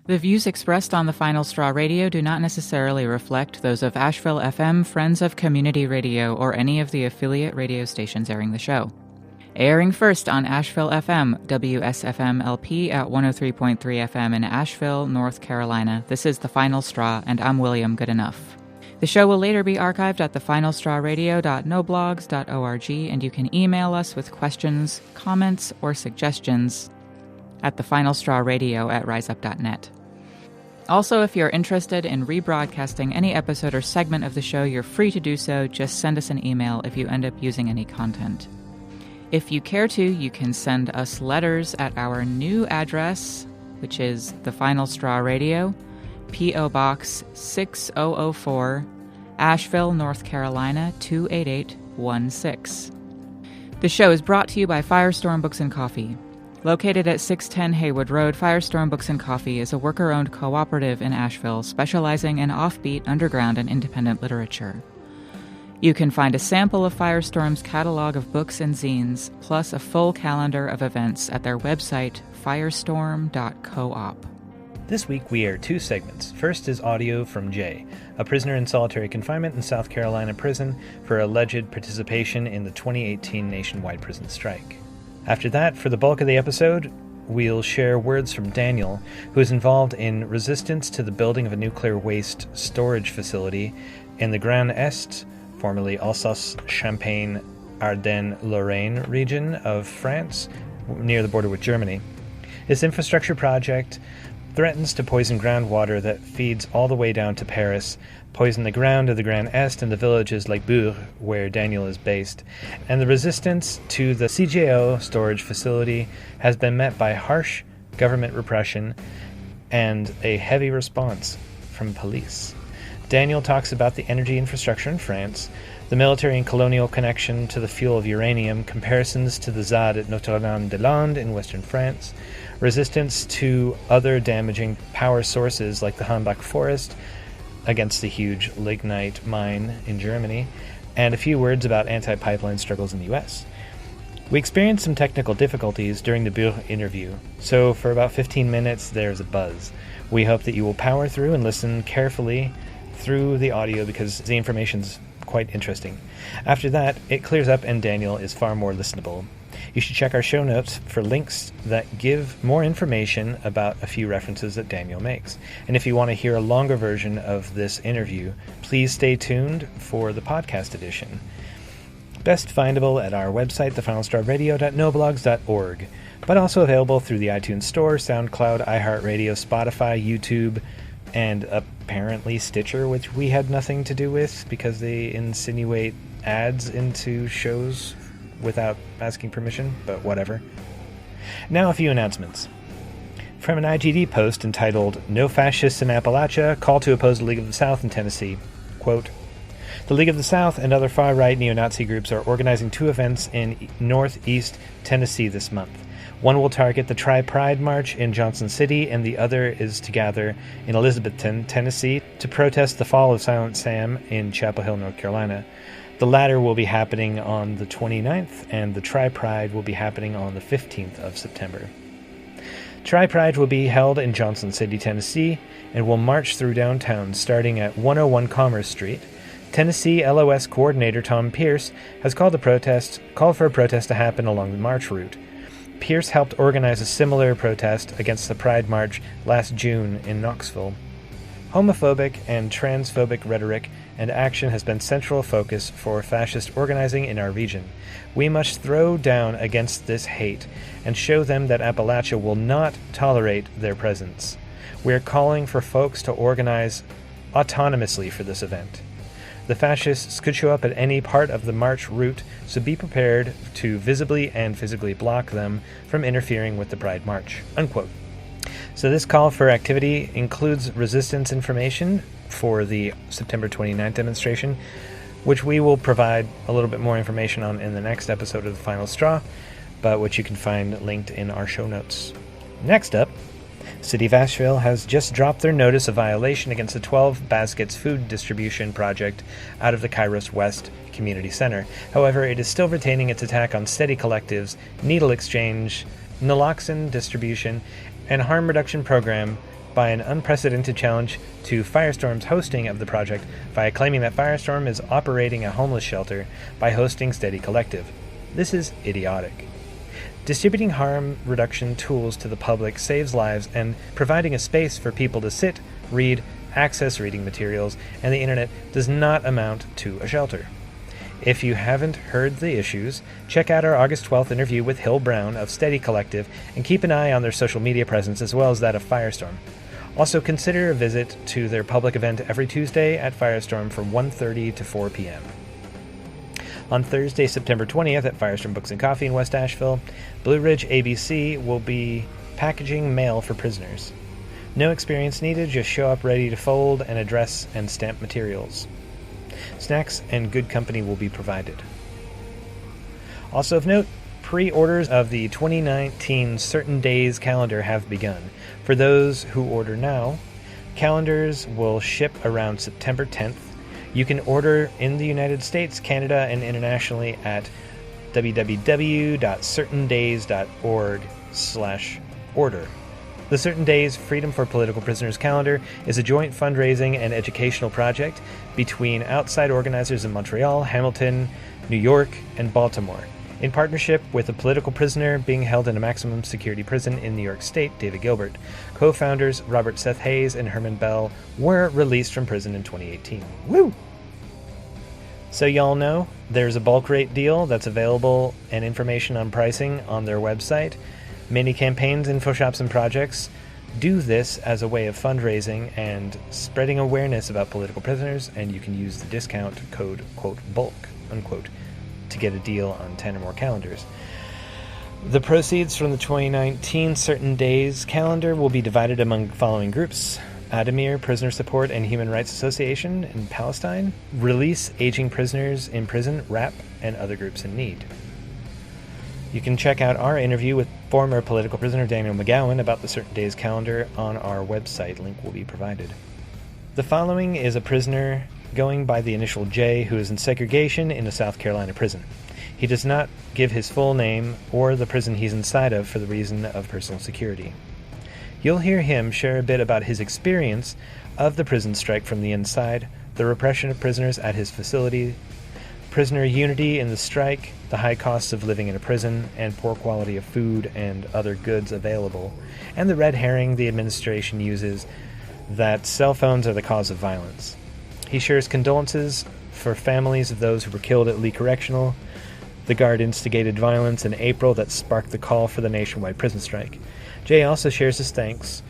The views expressed on the Final Straw Radio do not necessarily reflect those of Asheville FM, Friends of Community Radio, or any of the affiliate radio stations airing the show. Airing first on Asheville FM, WSFM-LP at 103.3 FM in Asheville, North Carolina. This is The Final Straw, and I'm William Goodenough. The show will later be archived at thefinalstrawradio.noblogs.org, and you can email us with questions, comments, or suggestions at thefinalstrawradio@riseup.net. Also, if you're interested in rebroadcasting any episode or segment of the show, you're free to do so. Just send us an email if you end up using any content. If you care to, you can send us letters at our new address, which is The Final Straw Radio, P.O. Box 6004, Asheville, North Carolina 28816. The show is brought to you by Firestorm Books and Coffee. Located at 610 Haywood Road, Firestorm Books and Coffee is a worker-owned cooperative in Asheville specializing in offbeat, underground, and independent literature. You can find a sample of Firestorm's catalog of books and zines, plus a full calendar of events at their website, firestorm.coop. This week we air two segments. First is audio from Jay, a prisoner in solitary confinement in South Carolina prison for alleged participation in the 2018 nationwide prison strike. After that, for the bulk of the episode, we'll share words from Daniel, who is involved in resistance to the building of a nuclear waste storage facility in the Grand Est, formerly Alsace-Champagne, Ardennes-Lorraine region of France, near the border with Germany. This infrastructure project threatens to poison groundwater that feeds all the way down to Paris, poison the ground of the Grand Est and the villages like Bure, where Daniel is based, and the resistance to the CJO storage facility has been met by harsh government repression and a heavy response from police. Daniel talks about the energy infrastructure in France, the military and colonial connection to the fuel of uranium, comparisons to the ZAD at Notre-Dame-des-Landes in western France, resistance to other damaging power sources like the Hambach forest against the huge lignite mine in Germany, and a few words about anti-pipeline struggles in the U.S. We experienced some technical difficulties during the Bure interview, so for about 15 minutes there's a buzz. We hope that you will power through and listen carefully through the audio because the information's quite interesting. After that, it clears up and Daniel is far more listenable. You should check our show notes for links that give more information about a few references that Daniel makes. And if you want to hear a longer version of this interview, please stay tuned for the podcast edition. Best findable at our website, thefinalstrawradio.noblogs.org, but also available through the iTunes Store, SoundCloud, iHeartRadio, Spotify, YouTube, and apparently Stitcher, which we had nothing to do with because they insinuate ads into shows without asking permission, but whatever. Now a few announcements. From an IGD post entitled, "No Fascists in Appalachia, Call to Oppose the League of the South in Tennessee." Quote, "The League of the South and other far-right neo-Nazi groups are organizing two events in northeast Tennessee this month. One will target the Tri-Pride March in Johnson City, and the other is to gather in Elizabethton, Tennessee, to protest the fall of Silent Sam in Chapel Hill, North Carolina. The latter will be happening on the 29th, and the Tri-Pride will be happening on the 15th of September. Tri-Pride will be held in Johnson City, Tennessee, and will march through downtown starting at 101 Commerce Street. Tennessee LOS coordinator Tom Pierce has called for a protest to happen along the march route. Pierce helped organize a similar protest against the Pride March last June in Knoxville. Homophobic and transphobic rhetoric and action has been central focus for fascist organizing in our region. We must throw down against this hate and show them that Appalachia will not tolerate their presence. We are calling for folks to organize autonomously for this event. The fascists could show up at any part of the march route, so be prepared to visibly and physically block them from interfering with the Pride March." Unquote. So this call for activity includes resistance information for the September 29th demonstration, which we will provide a little bit more information on in the next episode of The Final Straw, but which you can find linked in our show notes. Next up, City of Asheville has just dropped their notice of violation against the 12 Baskets food distribution project out of the Kairos West Community Center. However, it is still retaining its attack on steady collectives, needle exchange, naloxone distribution, and harm reduction program by an unprecedented challenge to Firestorm's hosting of the project via claiming that Firestorm is operating a homeless shelter by hosting Steady Collective. This is idiotic. Distributing harm reduction tools to the public saves lives, and providing a space for people to sit, read, access reading materials, and the internet does not amount to a shelter. If you haven't heard the issues, check out our August 12th interview with Hill Brown of Steady Collective and keep an eye on their social media presence as well as that of Firestorm. Also consider a visit to their public event every Tuesday at Firestorm from 1:30 to 4 p.m. On Thursday, September 20th at Firestorm Books and Coffee in West Asheville, Blue Ridge ABC will be packaging mail for prisoners. No experience needed, just show up ready to fold and address and stamp materials. Snacks and good company will be provided. Also of note, pre-orders of the 2019 Certain Days calendar have begun. For those who order now, calendars will ship around September 10th. You can order in the United States, Canada, and internationally at www.certaindays.org/order. The Certain Days Freedom for Political Prisoners calendar is a joint fundraising and educational project between outside organizers in Montreal, Hamilton, New York, and Baltimore, in partnership with a political prisoner being held in a maximum security prison in New York State, David Gilbert. Co-founders Robert Seth Hayes and Herman Bell were released from prison in 2018. Woo! So y'all know, there's a bulk rate deal that's available and information on pricing on their website. Many campaigns, info shops, and projects do this as a way of fundraising and spreading awareness about political prisoners, and you can use the discount code, quote, bulk, unquote, to get a deal on 10 or more calendars. The proceeds from the 2019 Certain Days calendar will be divided among the following groups: Adamir Prisoner Support and Human Rights Association in Palestine, Release Aging Prisoners in Prison, RAP, and other groups in need. You can check out our interview with former political prisoner Daniel McGowan about the Certain Days calendar on our website. Link will be provided. The following is a prisoner going by the initial J who is in segregation in a South Carolina prison. He does not give his full name or the prison he's inside of for the reason of personal security. You'll hear him share a bit about his experience of the prison strike from the inside, the repression of prisoners at his facility, prisoner unity in the strike, the high costs of living in a prison, and poor quality of food and other goods available, and the red herring the administration uses that cell phones are the cause of violence. He shares condolences for families of those who were killed at Lee Correctional, the guard-instigated violence in April that sparked the call for the nationwide prison strike. Jay also shares his thanks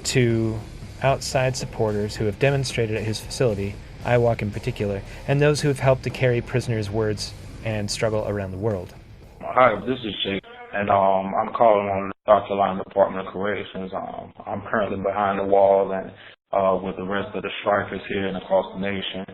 to outside supporters who have demonstrated at his facility, IWOC in particular, and those who have helped to carry prisoners' words and struggle around the world. Hi, this is Jake, and I'm calling on the South Carolina Department of Corrections. I'm currently behind the wall and with the rest of the strikers here and across the nation.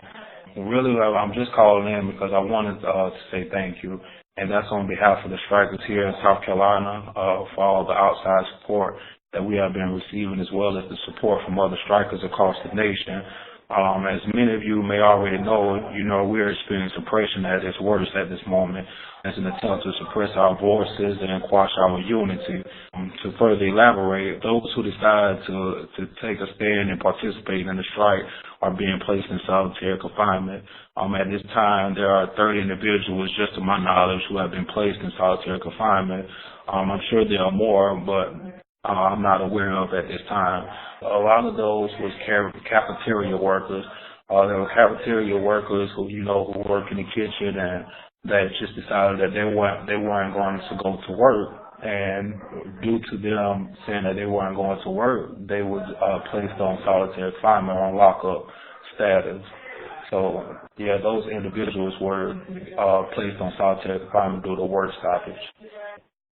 Really, I'm just calling in because I wanted to say thank you, and that's on behalf of the strikers here in South Carolina for all the outside support that we have been receiving, as well as the support from other strikers across the nation. As many of you may already know, we're experiencing suppression at its worst at this moment as an attempt to suppress our voices and quash our unity. To further elaborate, those who decide to take a stand and participate in the strike are being placed in solitary confinement. At this time, there are 30 individuals, just to my knowledge, who have been placed in solitary confinement. I'm sure there are more, but I'm not aware of at this time. A lot of those was cafeteria workers. There were cafeteria workers who work in the kitchen and that just decided that they weren't going to go to work. And due to them saying that they weren't going to work, they were placed on solitary confinement on lockup status. So, yeah, those individuals were placed on solitary confinement due to work stoppage.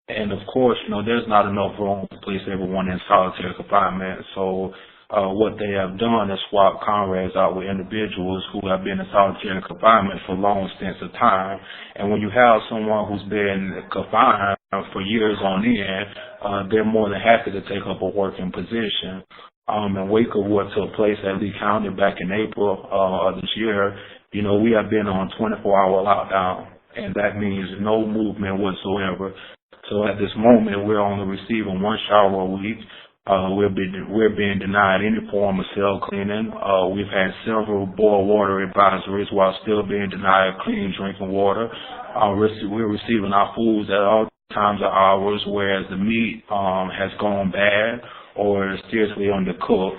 And of course, there's not enough room to place everyone in solitary confinement. So what they have done is swap comrades out with individuals who have been in solitary confinement for long stints of time. And when you have someone who's been confined for years on end, they're more than happy to take up a working position. In wake of what took place at Lee County back in April of this year, we have been on 24-hour lockdown, and that means no movement whatsoever. So at this moment, we're only receiving one shower a week. We're being denied any form of cell cleaning. We've had several boil water advisories while still being denied clean drinking water. We're receiving our foods at all times of hours, whereas the meat has gone bad or is seriously undercooked.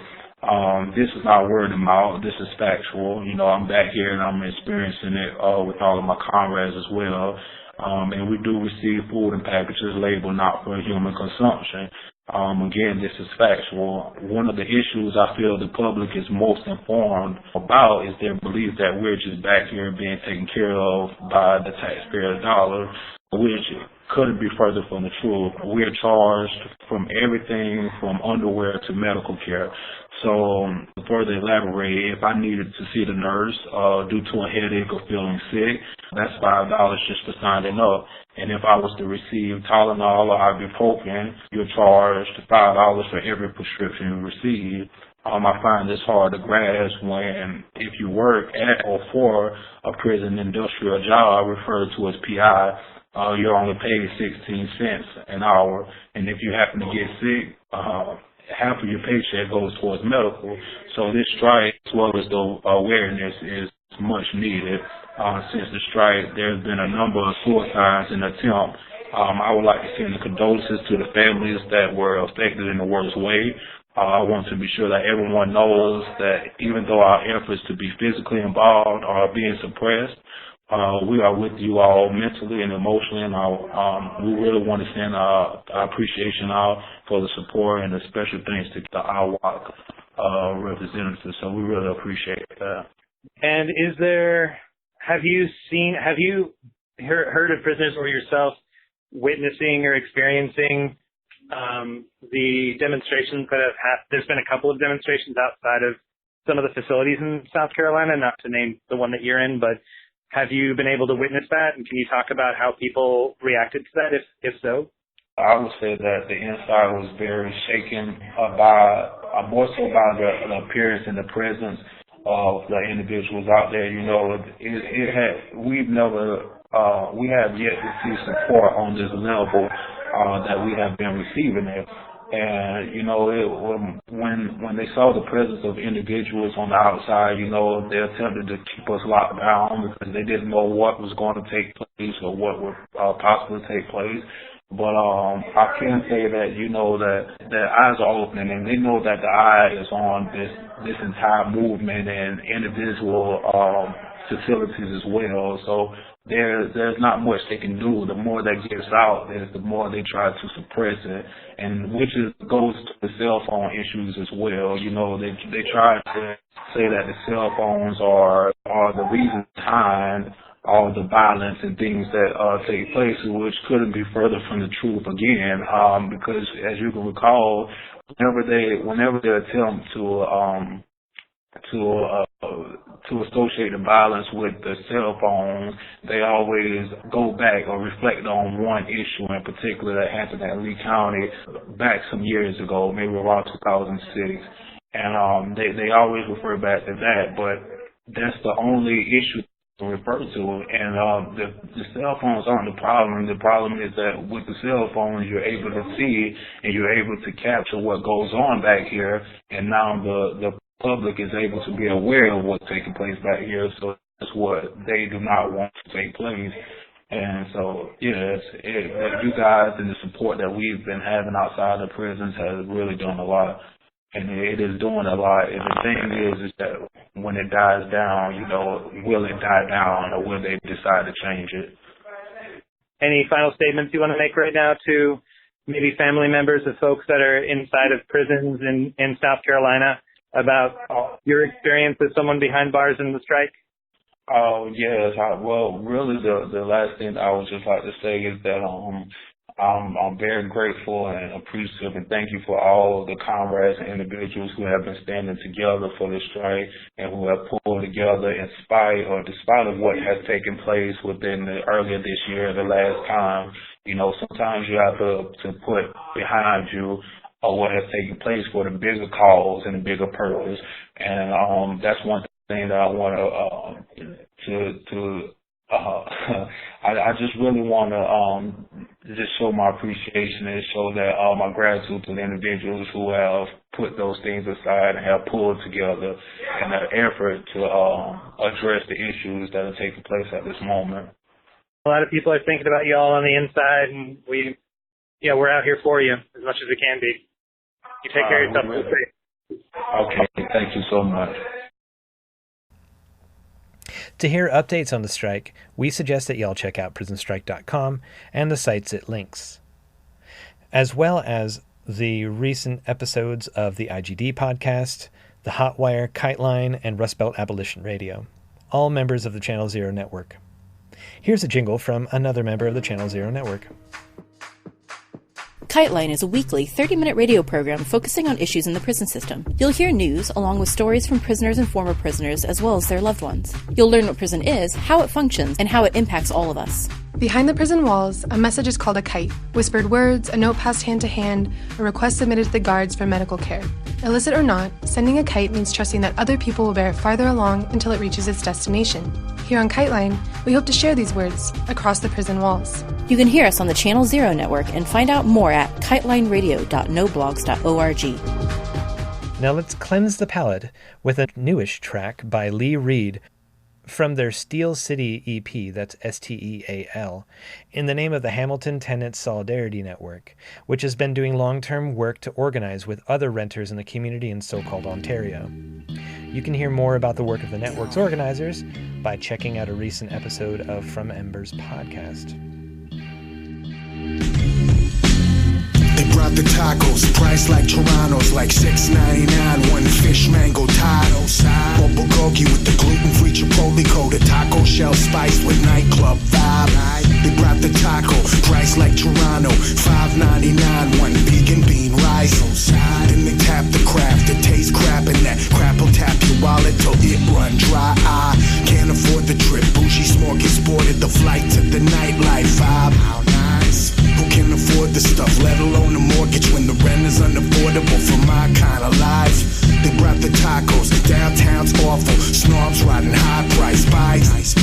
This is not word of mouth. This is factual. You know, I'm back here and I'm experiencing it with all of my comrades as well. And we do receive food and packages labeled not for human consumption. Again, this is factual. One of the issues I feel the public is most informed about is their belief that we're just back here being taken care of by the taxpayer dollar, which couldn't be further from the truth. We're charged from everything from underwear to medical care. So to further elaborate, if I needed to see the nurse due to a headache or feeling sick, that's $5 just for signing up. And if I was to receive Tylenol or ibuprofen, you're charged $5 for every prescription you receive. I find this hard to grasp when if you work at or for a prison industrial job referred to as PI, you're only paid 16 cents an hour. And if you happen to get sick, half of your paycheck goes towards medical. So this strike, as well as the awareness, is much needed. Since the strike, there's been a number of suicides in attempt. I would like to send the condolences to the families that were affected in the worst way. I want to be sure that everyone knows that even though our efforts to be physically involved are being suppressed, we are with you all mentally and emotionally, and we really want to send our appreciation out for the support and the special thanks to the IWOC representatives. So we really appreciate that. And have you heard of prisoners or yourself witnessing or experiencing the demonstrations that have happened? There's been a couple of demonstrations outside of some of the facilities in South Carolina, not to name the one that you're in, but have you been able to witness that? And can you talk about how people reacted to that, if so? I would say that the inside was very shaken more so by the appearance and the presence of the individuals out there. You know, we have yet to see support on this level that we have been receiving it. And, you know, when they saw the presence of individuals on the outside, you know, they attempted to keep us locked down because they didn't know what was going to take place or what would possibly take place. But I can say that, you know, that their eyes are opening and they know that the eye is on this entire movement and individual facilities as well. So there's not much they can do. The more that gets out, the more they try to suppress it, and which goes to the cell phone issues as well. You know, they try to say that the cell phones are the reason behind all the violence and things that take place, which couldn't be further from the truth again, because as you can recall, whenever they attempt to associate the violence with the cell phone, they always go back or reflect on one issue in particular that happened at Lee County back some years ago, maybe around 2006. And they always refer back to that, but that's the only issue to refer to. And the cell phones aren't the problem. The problem is that with the cell phones, you're able to see and you're able to capture what goes on back here, and now the public is able to be aware of what's taking place back here, so that's what they do not want to take place. And so, yes, you guys and the support that we've been having outside the prisons has really done a lot, and it is doing a lot. And the thing is that when it dies down, you know, will it die down or will they decide to change it? Any final statements you want to make right now to maybe family members of folks that are inside of prisons in South Carolina about your experience as someone behind bars in the strike? Oh, yes. Well, really, the last thing I would just like to say is that I'm very grateful and appreciative, and thank you for all the comrades and individuals who have been standing together for this strike and who have pulled together despite of what has taken place within earlier this year, the last time. You know, sometimes you have to put behind you what has taken place for the bigger cause and the bigger purpose. And that's one thing that I want to I just really want to just show my appreciation and show that my gratitude to the individuals who have put those things aside and have pulled together in an effort to address the issues that are taking place at this moment. A lot of people are thinking about you all on the inside, and we're out here for you as much as we can be. You take care of yourself. Okay, thank you so much. To hear updates on the strike, we suggest that y'all check out prisonstrike.com and the sites it links, as well as the recent episodes of the IGD podcast, the Hotwire, Kiteline, and Rust Belt Abolition Radio, all members of the Channel Zero Network. Here's a jingle from another member of the Channel Zero Network. Kiteline is a weekly 30-minute radio program focusing on issues in the prison system. You'll hear news along with stories from prisoners and former prisoners as well as their loved ones. You'll learn what prison is, how it functions, and how it impacts all of us. Behind the prison walls, a message is called a kite. Whispered words, a note passed hand to hand, a request submitted to the guards for medical care. Illicit or not, sending a kite means trusting that other people will bear it farther along until it reaches its destination. Here on Kiteline, we hope to share these words across the prison walls. You can hear us on the Channel Zero Network and find out more at kitelineradio.noblogs.org. Now let's cleanse the palate with a newish track by Lee Reed from their Steel City EP, that's STEAL, in the name of the Hamilton Tenants Solidarity Network, which has been doing long-term work to organize with other renters in the community in so-called Ontario. You can hear more about the work of the network's organizers by checking out a recent episode of From Embers podcast. They brought the tacos, priced like Toronto's, like $6.99. One fish mango tacos, or bulgogi with the gluten-free chipotle coated taco shell spiced with nightclub vibe. They brought the taco, priced like Toronto, $5.99. One vegan bean rice. Then they tap the craft, it tastes crap, and that crap will tap your wallet till it run dry. I can't afford the trip, bougie smorgasborded the flight to the nightlife vibe. How nice. Who can afford the stuff, let alone the mortgage when the rent is unaffordable for my kind of life? They brought the tacos, downtown's awful, snobs riding high-priced bikes.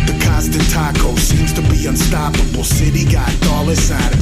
The Costa Taco seems to be unstoppable, city got dollar sign,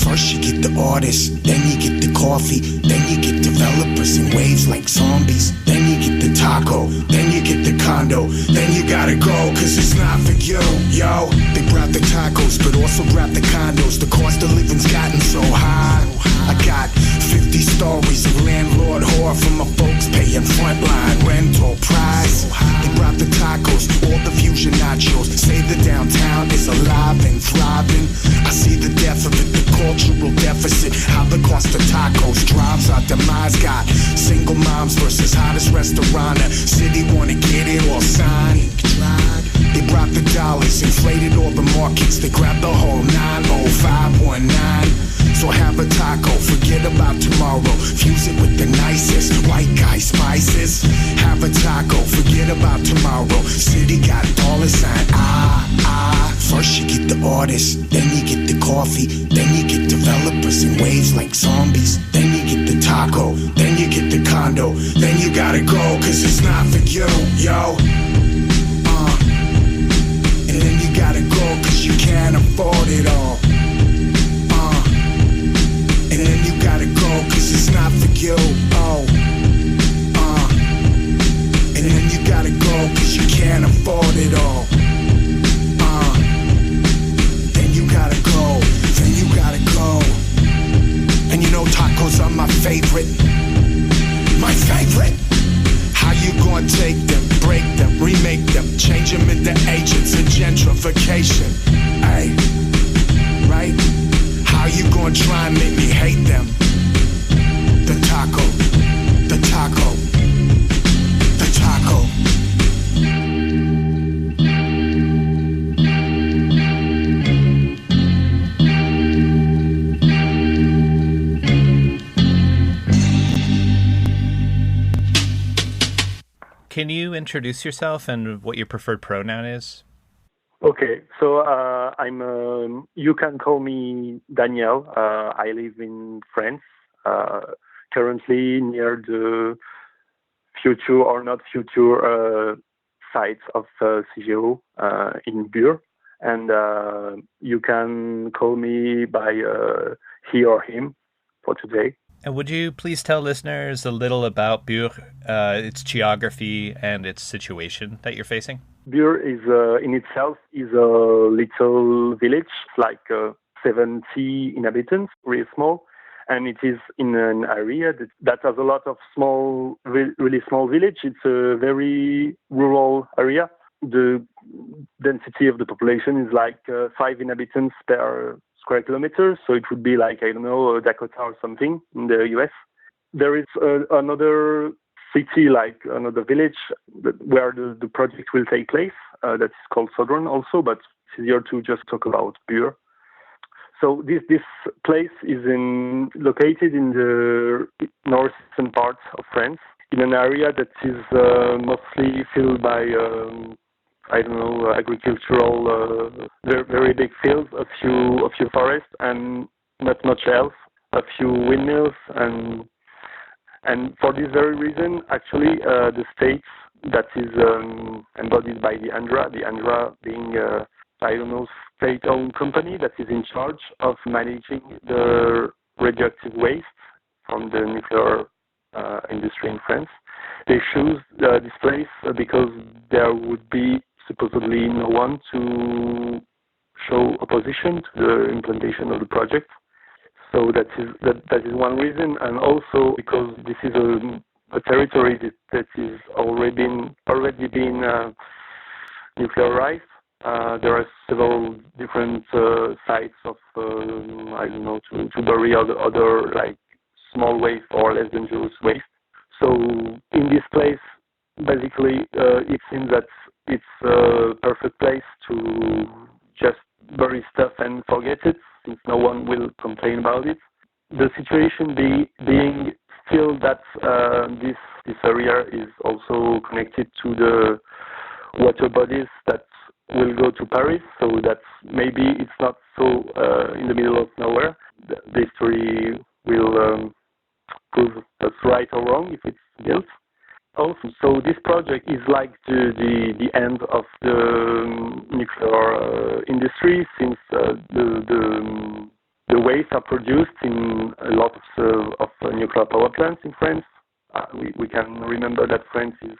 First you get the artists, then you get the coffee, then you get developers in waves like zombies, then you get the taco, then you get the condo, then you gotta go, cause it's not for you, yo. They brought the tacos, but also brought the condos, the cost of living's gotten so high. I got 50 stories of landlord whore from my folks paying frontline rental price. They brought the tacos, all the fusion nachos, say the downtown is alive and thriving. I see the death of it, the cultural deficit, how the cost of tacos drives our demise. Got single moms versus hottest restaurant, city wanna get it all signed. They brought the dollars, inflated all the markets, they grabbed the whole 90519. So have a taco, forget about tomorrow, fuse it with the nicest white guy spices. Have a taco, forget about tomorrow, city got dollar sign, First you get the artists, then you get the coffee, then you get developers in waves like zombies, then you get the taco, then you get the condo, then you gotta go, cause it's not for you, yo. And then you gotta go, cause you can't afford it all. And then you gotta go, cause it's not for you, And then you gotta go, cause you can't afford it all. Then you gotta go, then you gotta go. And you know tacos are my favorite. My favorite. How you gonna take them, break them, remake them, change them into agents of gentrification? Ay, right? How you gonna try and make me hate them? The taco, the taco, the taco. Can you introduce yourself and what your preferred pronoun is? Okay, so I'm. You can call me Daniel. I live in France, currently near the future or not future sites of CGO in Bure, and you can call me by he or him for today. And would you please tell listeners a little about Bure, its geography and its situation that you're facing? Bure is in itself is a little village, like 70 inhabitants, really small, and it is in an area that has a lot of really small village. It's a very rural area. The density of the population is like 5 inhabitants per square kilometer, so it would be like, I don't know, Dakota or something in the US. There is another city, like another village where the project will take place, that is called Southern also, but it's easier to just talk about Bure. So this place is located in the northeastern part of France, in an area that is mostly filled by agricultural, very, very big fields, a few forests, and not much else, a few windmills, and for this very reason, actually, the state that is embodied by the ANDRA being state-owned company that is in charge of managing the radioactive waste from the nuclear industry in France. They choose this place because there would be supposedly no one to show opposition to the implementation of the project. So that is one reason, and also because this is a territory that is already been nuclearized. There are several different sites of to bury other like small waste or less dangerous waste. So in this place, basically, it seems that it's a perfect place to just bury stuff and forget it, since no one will complain about it. The situation being still that this area is also connected to the water bodies that will go to Paris, so that maybe it's not so in the middle of nowhere. The history will prove us right or wrong if it's built. Also, so this project is like the end of the nuclear industry, since the waste are produced in a lot of nuclear power plants in France. We can remember that France is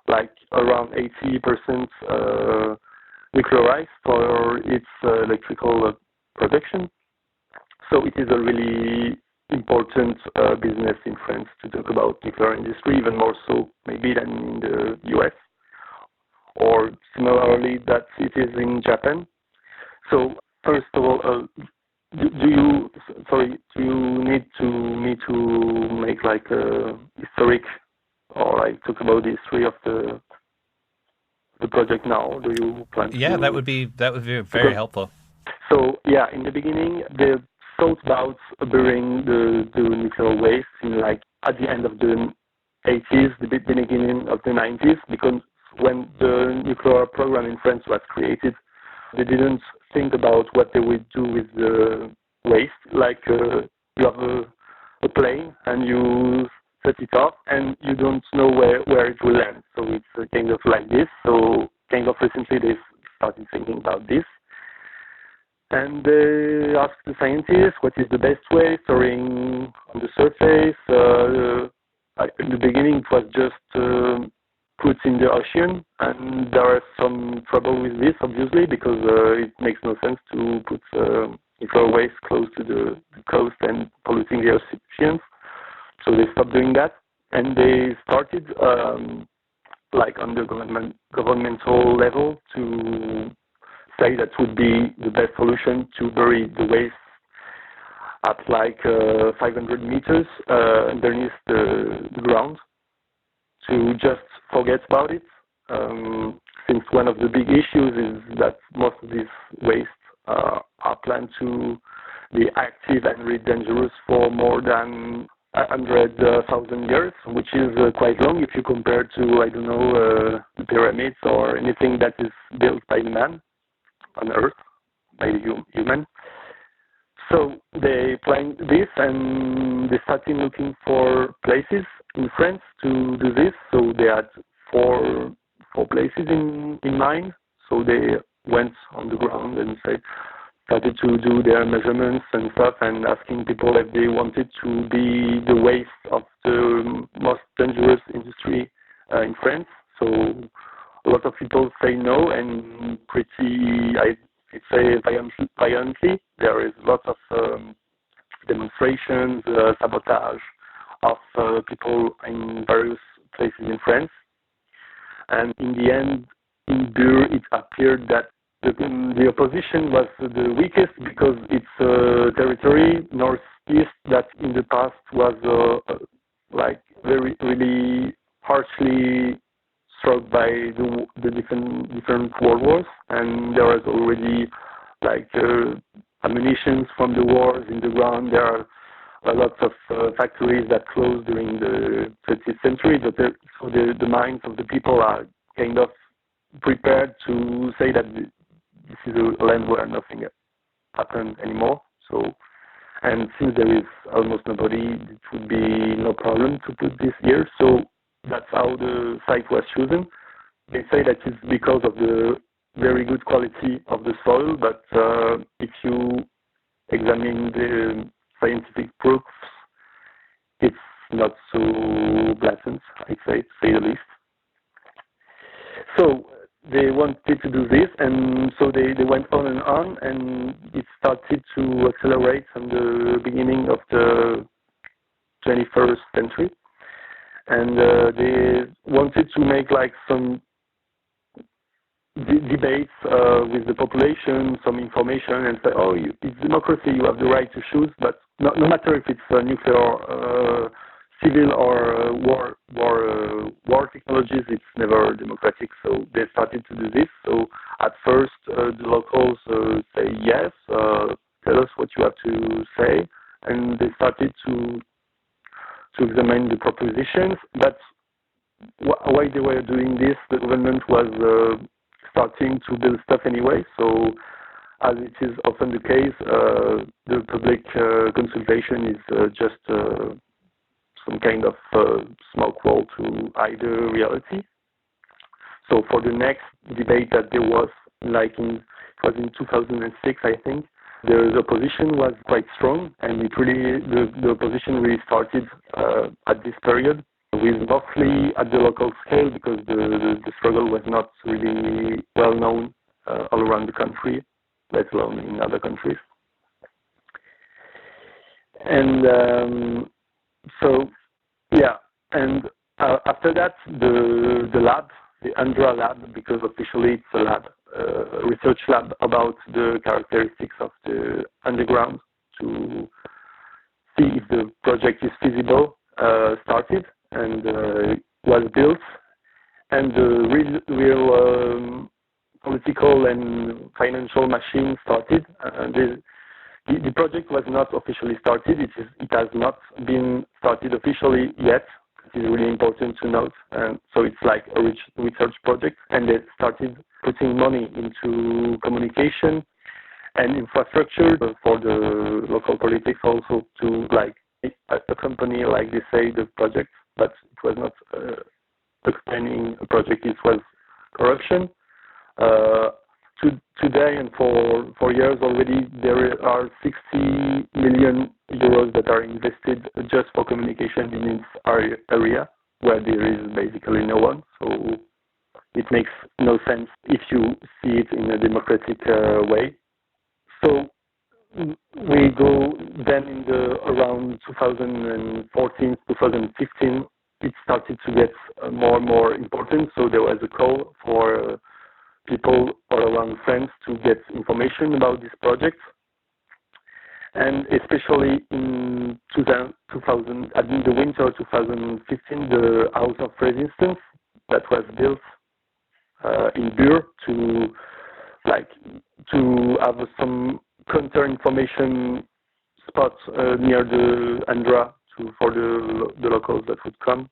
like around 80% nuclearized for its electrical production. So it is a really important business in France to talk about nuclear industry, even more so maybe than in the US, or similarly that it is in Japan. So first of all, do you need me to make like a historic, or like talk about the history of the project now? Do you plan to? Yeah, that would be very helpful. So yeah, in the beginning, the thought about burying the nuclear waste in like at the end of the 80s, the beginning of the 90s, because when the nuclear program in France was created, they didn't think about what they would do with the waste. Like you have a plane and you set it up and you don't know where it will land. So it's kind of like this. So kind of recently they started thinking about this. And they asked the scientists what is the best way, storing on the surface. In the beginning it was just put in the ocean, and there is some trouble with this, obviously, because it makes no sense to put nuclear waste close to the coast and polluting the oceans. So they stopped doing that, and they started, like on the governmental level, to say that would be the best solution to bury the waste at like 500 meters underneath the ground, to just forget about it, since one of the big issues is that most of these wastes are planned to be active and really dangerous for more than 100,000 years, which is quite long if you compare to, I don't know, the pyramids or anything that is built by man on Earth, by human. So they planned this, and they started looking for places in France to do this. So they had four 4 places in mind. So they went on the ground and started to do their measurements and stuff, and asking people if they wanted to be the waste of the most dangerous industry in France. So a lot of people say no, and pretty, I'd say violently. There is lots of demonstrations, sabotage of people in various places in France. And in the end, in Bure, it appeared that the opposition was the weakest because it's a territory northeast that in the past was really harshly struck by the different world wars, and there was already ammunition from the wars in the ground. There are lots of factories that closed during the 20th century, so the minds of the people are kind of prepared to say that this is a land where nothing happened anymore. So, and since there is almost nobody, it would be no problem to put this here. So that's how the site was chosen. They say that it's because of the very good quality of the soil, but if you examine the scientific proofs, it's not so blatant, I'd say, to say the least. So they wanted to do this, and so they went on, and it started to accelerate from the beginning of the 21st century. And they wanted to make some debates with the population, some information, and say, oh, it's democracy, you have the right to choose, but no matter if it's nuclear, civil, or war technologies, it's never democratic. So they started to do this. So at first, the locals say yes, tell us what you have to say, and they started to examine the propositions. But while they were doing this, the government was starting to build stuff anyway. So as it is often the case, the public consultation is just some kind of smoke wall to hide the reality. So for the next debate that there was, it was in 2006, I think, the opposition was quite strong, and the opposition really started at this period, with mostly at the local scale, because the struggle was not really well known all around the country, let alone in other countries. And after that, the lab, the ANDRA lab, because officially it's a lab, research lab about the characteristics of the underground to see if the project is feasible, started and was built, and the real political and financial machine started. The project was not officially started. It has not been started officially yet. It is really important to note. And so it's like a research project, and they started putting money into communication and infrastructure for the local politics, also to accompany, like they say, the project. But it was not explaining a project. It was corruption. Today and for years already, there are 60 million euros that are invested just for communication in its area, where there is basically no one. So it makes no sense if you see it in a democratic way. So we go then in around 2014, 2015, it started to get more and more important. So there was a call for people all around France to get information about this project. And especially in the winter 2015, the House of Resistance that was built in Bure to have some counter information spots near the ANDRA for the locals that would come,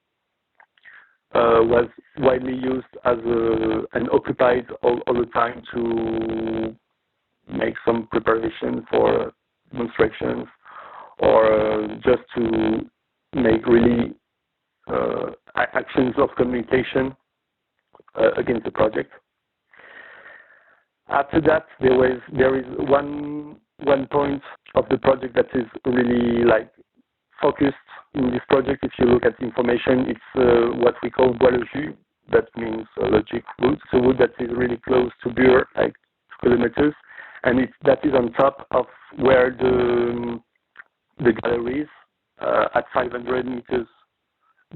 was widely used as and occupied all the time to make some preparation for demonstrations, or just to make really actions of communication against the project. After that, there is one point of the project that is really like focused in this project. If you look at the information, it's what we call bois le jus. That means logic wood. So wood that is really close to Bure, like 2 kilometers, and that is on top of where the galleries at 500 meters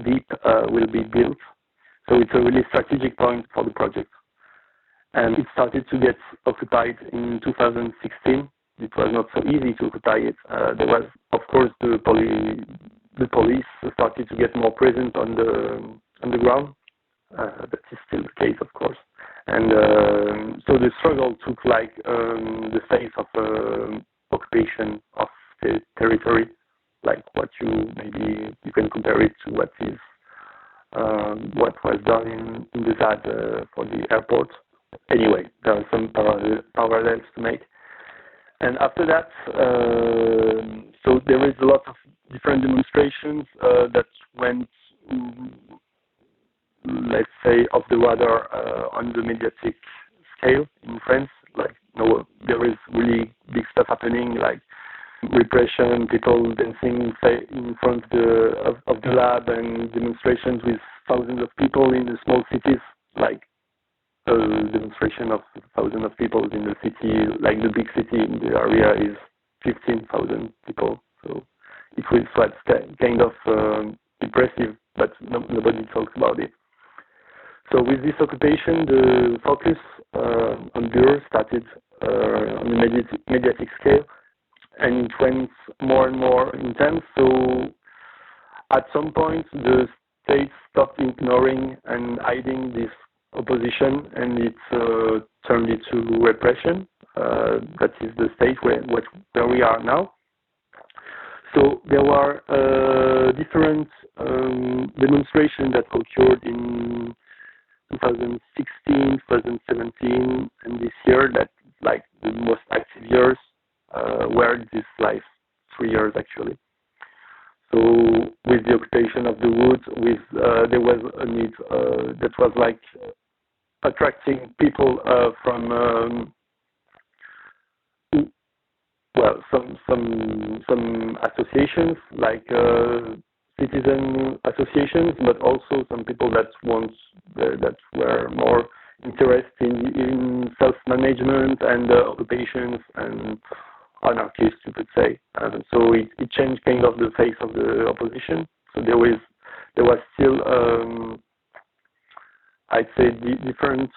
deep will be built. So it's a really strategic point for the project. And it started to get occupied in 2016. It was not so easy to occupy it. There was, of course, the police started to get more present on the ground. That is still the case, of course. And so the struggle took like the face of occupation of the territory, like what you can compare it to what was done in the ZAD for the airport. Anyway, there are some parallels to make. And after that, so there is a lot of different demonstrations that went, let's say, off the radar on the mediatic scale in France. Like, there is really big stuff happening, like repression, people dancing in front of the lab, and demonstrations with thousands of people in the small cities, like a demonstration of thousands of people in the city, like the big city in the area is 15,000 people. So it was kind of impressive, but nobody talks about it. So with this occupation, the focus on Bure started on the mediatic scale, and it went more and more intense. So at some point, the state stopped ignoring and hiding this opposition, and it turned into repression. That is the state where we are now. So there were different demonstrations that occurred in 2016, 2017, and this year, that like the most active years were these last 3 years actually. So with the occupation of the wood, there was a need that was like attracting people from some associations, like citizen associations, but also some people that were more interested in self-management and occupations and anarchists, you could say. So it changed kind of the face of the opposition. So there was still I'd say different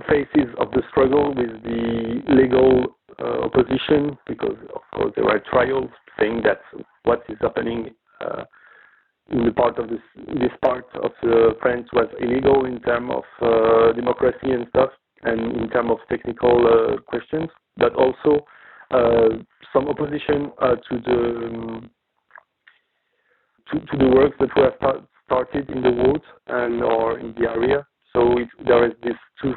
phases of the struggle with the legal opposition, because of course there were trials saying that what is happening in the part of this part of France was illegal in terms of democracy and stuff, and in terms of technical questions, but also some opposition to the works that were started in the wood and or in the area. So there is this two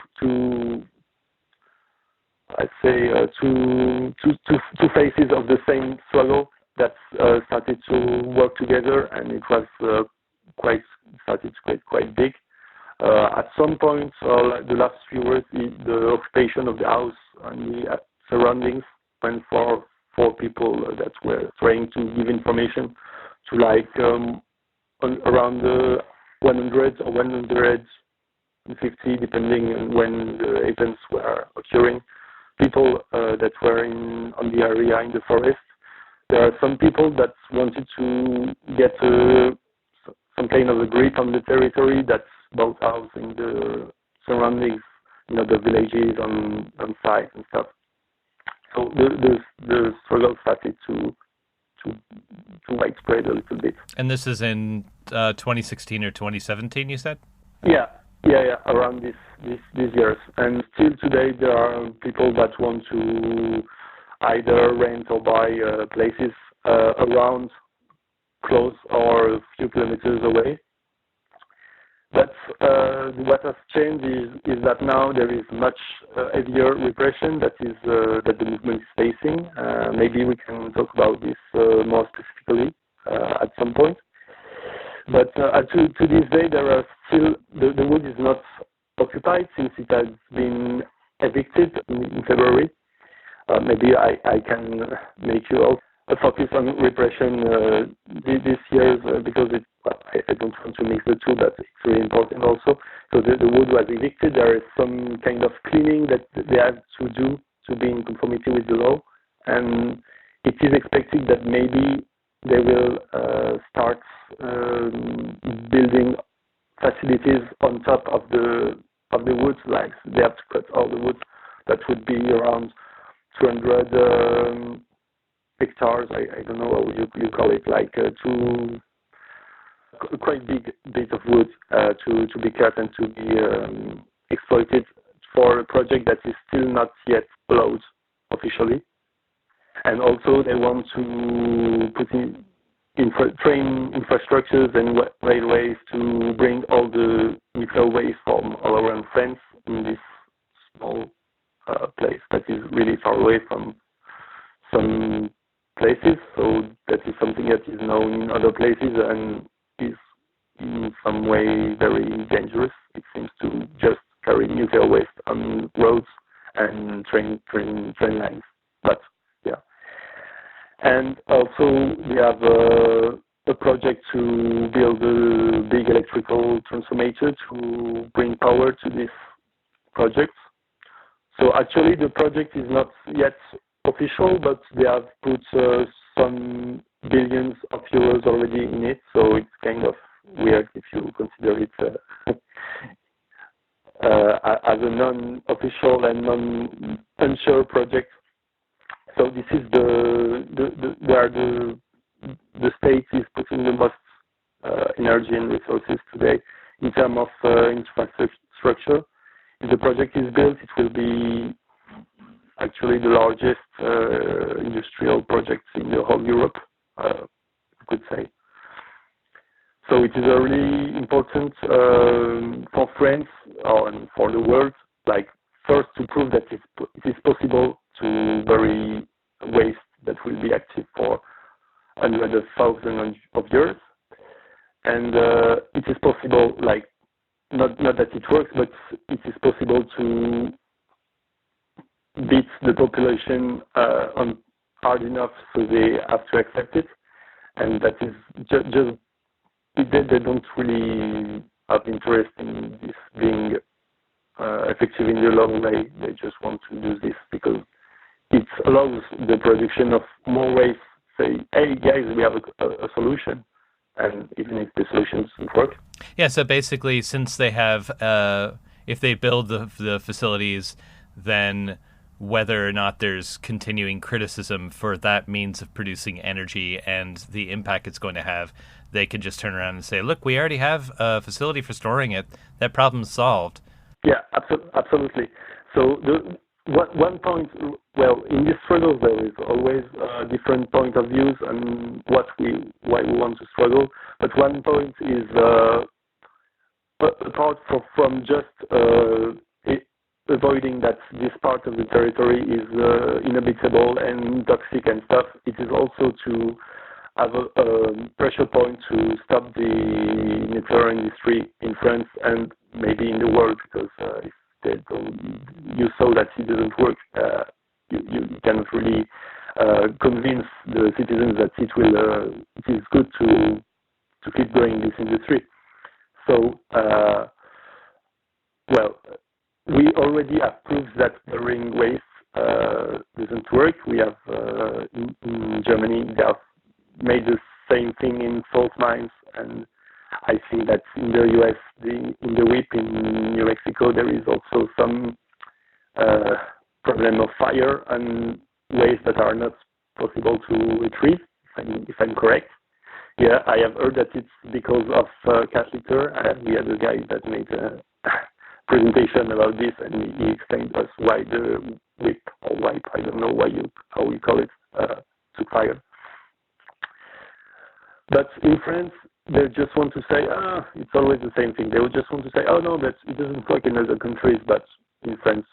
phases of the same struggle that started to work together, and it was started to get quite big. At some point, the last few years, the occupation of the house and the surroundings went for people that were trying to give information to like around 100 or 150, depending on when the events were occurring, people that were on the area in the forest. There are some people that wanted to get some kind of a grip on the territory that's built out in the surroundings, the villages on site and stuff. So the struggle started to widespread a little bit. And this is in 2016 or 2017, you said? Yeah, around these years. And still today there are people that want to either rent or buy places around, close or a few kilometers away. But what has changed is that now there is much heavier repression that the movement is facing. Maybe we can talk about this more specifically at some point. But to this day, there are still the wood is not occupied since it has been evicted in February. Maybe I can make you all focus on repression this year because I don't want to mix the two, but it's really important also. So the wood was evicted. There is some kind of cleaning that they have to do to be in conformity with the law, and it is expected that maybe they will start building facilities on top of the wood. Like they have to cut all the wood. That would be around 200 hectares. I don't know how you call it, like quite big bit of wood to be cut and to be exploited for a project that is still not yet allowed officially. And also they want to put in train infrastructures and railways to bring all the nuclear waste from all around France in this small place that is really far away from some places. So that is something that is known in other places and is in some way very dangerous. It seems to just carry nuclear waste on roads and train lines. But yeah. And also we have a project to build a big electrical transformator to bring power to this project. So actually the project is not yet official, but they have put some billions of euros already in it. So it's kind of weird if you consider it as a non-official and unsure project. So this is where the state is putting the most energy and resources today in terms of infrastructure. If the project is built, it will be actually the largest industrial project in the whole Europe, I could say. So it is really important for France and for the world, like first to prove that it is possible to bury waste that will be active for hundreds of thousands of years. And it is possible, like, not that it works, but it is possible to beat the population on hard enough so they have to accept it. And that is just they don't really have interest in this being effective in the long way. They just want to do this because it allows the production of more waste. Say, hey guys, we have a solution, and even if the solutions don't work. Yeah. So basically, since they have, if they build the facilities, then whether or not there's continuing criticism for that means of producing energy and the impact it's going to have, they can just turn around and say, look, we already have a facility for storing it. That problem's solved. Yeah, absolutely. So one point, well, in this struggle there is always a different point of views on why we want to struggle. But one point is apart from just avoiding that this part of the territory is inhabitable and toxic and stuff. It is also to have a pressure point to stop the nuclear industry in France and maybe in the world, because if they don't, you saw that it doesn't work. You cannot really convince the citizens that it is good to keep growing this industry. So, well, we already have proofs that burying waste doesn't work. We have in Germany, they have made the same thing in salt mines, and I think that in the US, in the WIP in New Mexico, there is also some problem of fire and waste that are not possible to retrieve, if I'm correct. Yeah, I have heard that it's because of cat litter. We had a guy that made a presentation about this, and he explained to us why the whip or wipe, I don't know how you call it, took fire. But in France, they just want to say, it's always the same thing. They would just want to say, oh no, that it doesn't work in other countries, but in France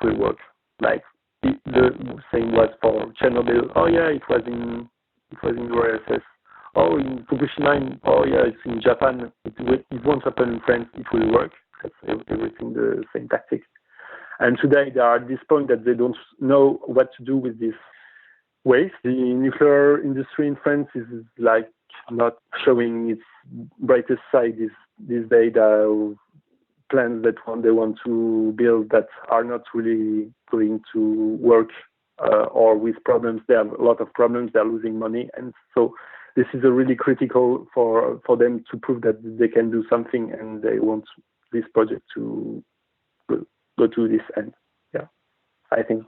it will work. Like the same was for Chernobyl. Oh yeah, it was in URSS. oh, in Fukushima, it's in Japan, it won't happen in France, it will work. That's everything the same tactic. And today they are at this point that they don't know what to do with this waste. The nuclear industry in France is like not showing its brightest side these days. Plans that they want to build that are not really going to work, or with problems. They have a lot of problems. They're losing money, and so this is a really critical for them to prove that they can do something, and they want this project to go to this end. Yeah, I think.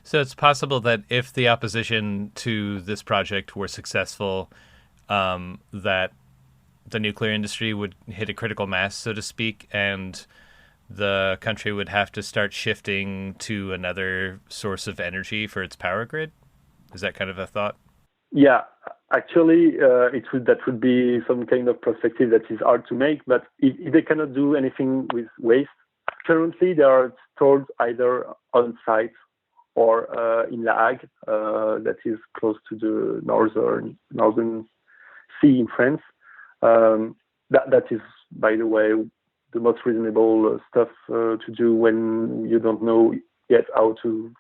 So it's possible that if the opposition to this project were successful, that the nuclear industry would hit a critical mass, so to speak, and the country would have to start shifting to another source of energy for its power grid? Is that kind of a thought? Yeah, actually, that would be some kind of perspective that is hard to make, but if they cannot do anything with waste, currently they are stored either on site or in La Hague, that is close to the northern sea in France. That is, by the way, the most reasonable stuff to do when you don't know yet how to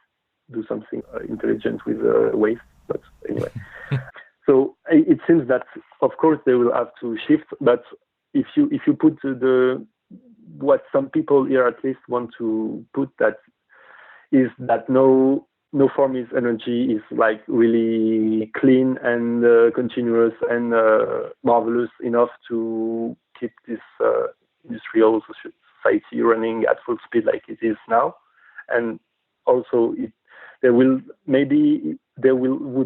do something intelligent with waste. But anyway, so it seems that of course they will have to shift. But if you put what some people here at least want to put, that is that no form of energy is like really clean and continuous and marvelous enough to keep this industrial society running at full speed like it is now. And also they would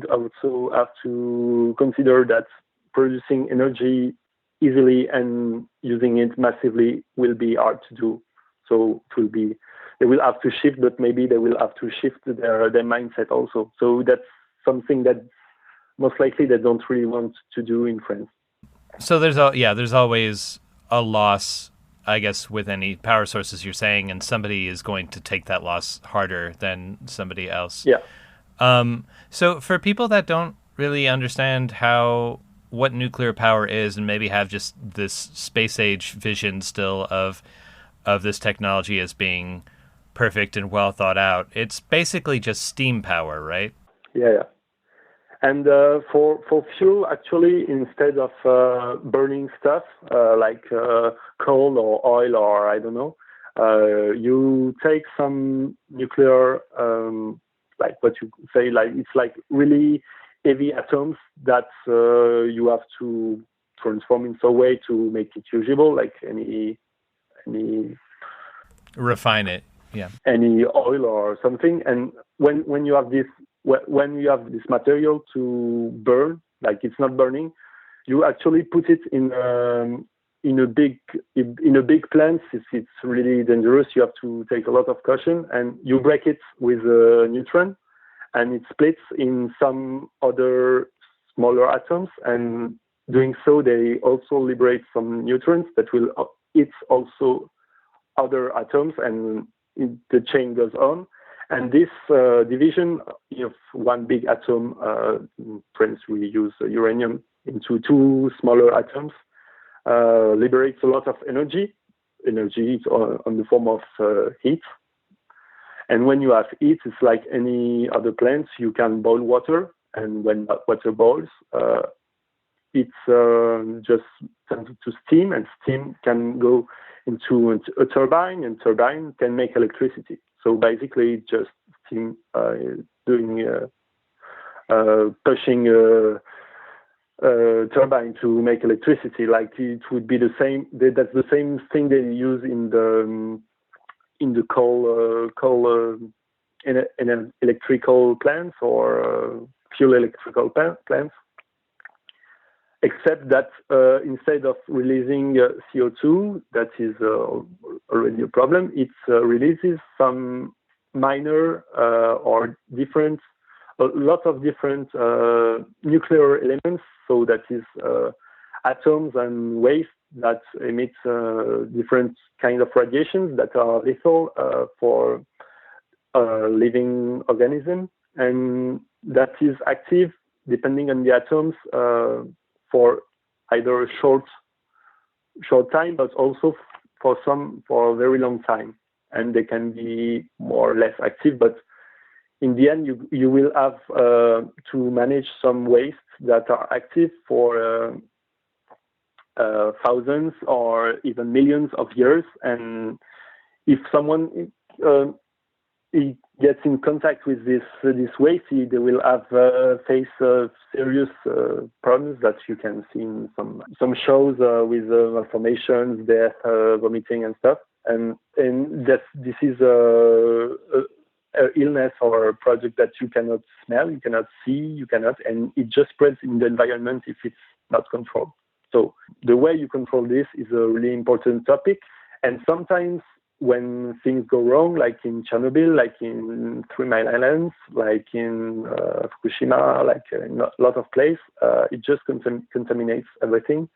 also have to consider that producing energy easily and using it massively will be hard to do. So they will have to shift, but maybe they will have to shift their mindset also. So that's something that most likely they don't really want to do in France. So there's always a loss, I guess, with any power sources you're saying, and somebody is going to take that loss harder than somebody else. Yeah. So for people that don't really understand what nuclear power is, and maybe have just this space age vision still of this technology as being perfect and well thought out, it's basically just steam power, right? Yeah. And for fuel, actually, instead of burning stuff like coal or oil or I don't know, you take some nuclear, like what you say, like it's like really heavy atoms that you have to transform in some way to make it usable, like any refine it, yeah, any oil or something. And when you have this material to burn, like it's not burning, you actually put it in a big plant. It's really dangerous. You have to take a lot of caution, and you break it with a neutron, and it splits in some other smaller atoms. And doing so, they also liberate some neutrons that will eat also other atoms, and the chain goes on. And this division of one big atom, in France we use uranium, into two smaller atoms, liberates a lot of energy. Energy is on the form of heat. And when you have heat, it's like any other plants. You can boil water, and when that water boils, it's just turned to steam, and steam can go into a turbine, and turbine can make electricity. So basically, just steam pushing a turbine to make electricity. Like it would be the same. That's the same thing they use in the coal in electrical plants or fuel electrical plants. Except that instead of releasing CO2, that is already a problem, it releases some minor or different, a lot of different nuclear elements. So that is atoms and waste that emit different kind of radiations that are lethal for living organism, and that is active depending on the atoms. for either a short time, but also for a very long time, and they can be more or less active. But in the end, you will have to manage some wastes that are active for thousands or even millions of years. And if someone he gets in contact with this waste, they will have face serious problems that you can see in some shows with malformations, death, vomiting, and stuff. And this is a illness or a project that you cannot smell, you cannot see, and it just spreads in the environment if it's not controlled. So the way you control this is a really important topic. And sometimes when things go wrong, like in Chernobyl, like in 3 Mile Islands, like in Fukushima, like in a lot of places, it just contaminates everything.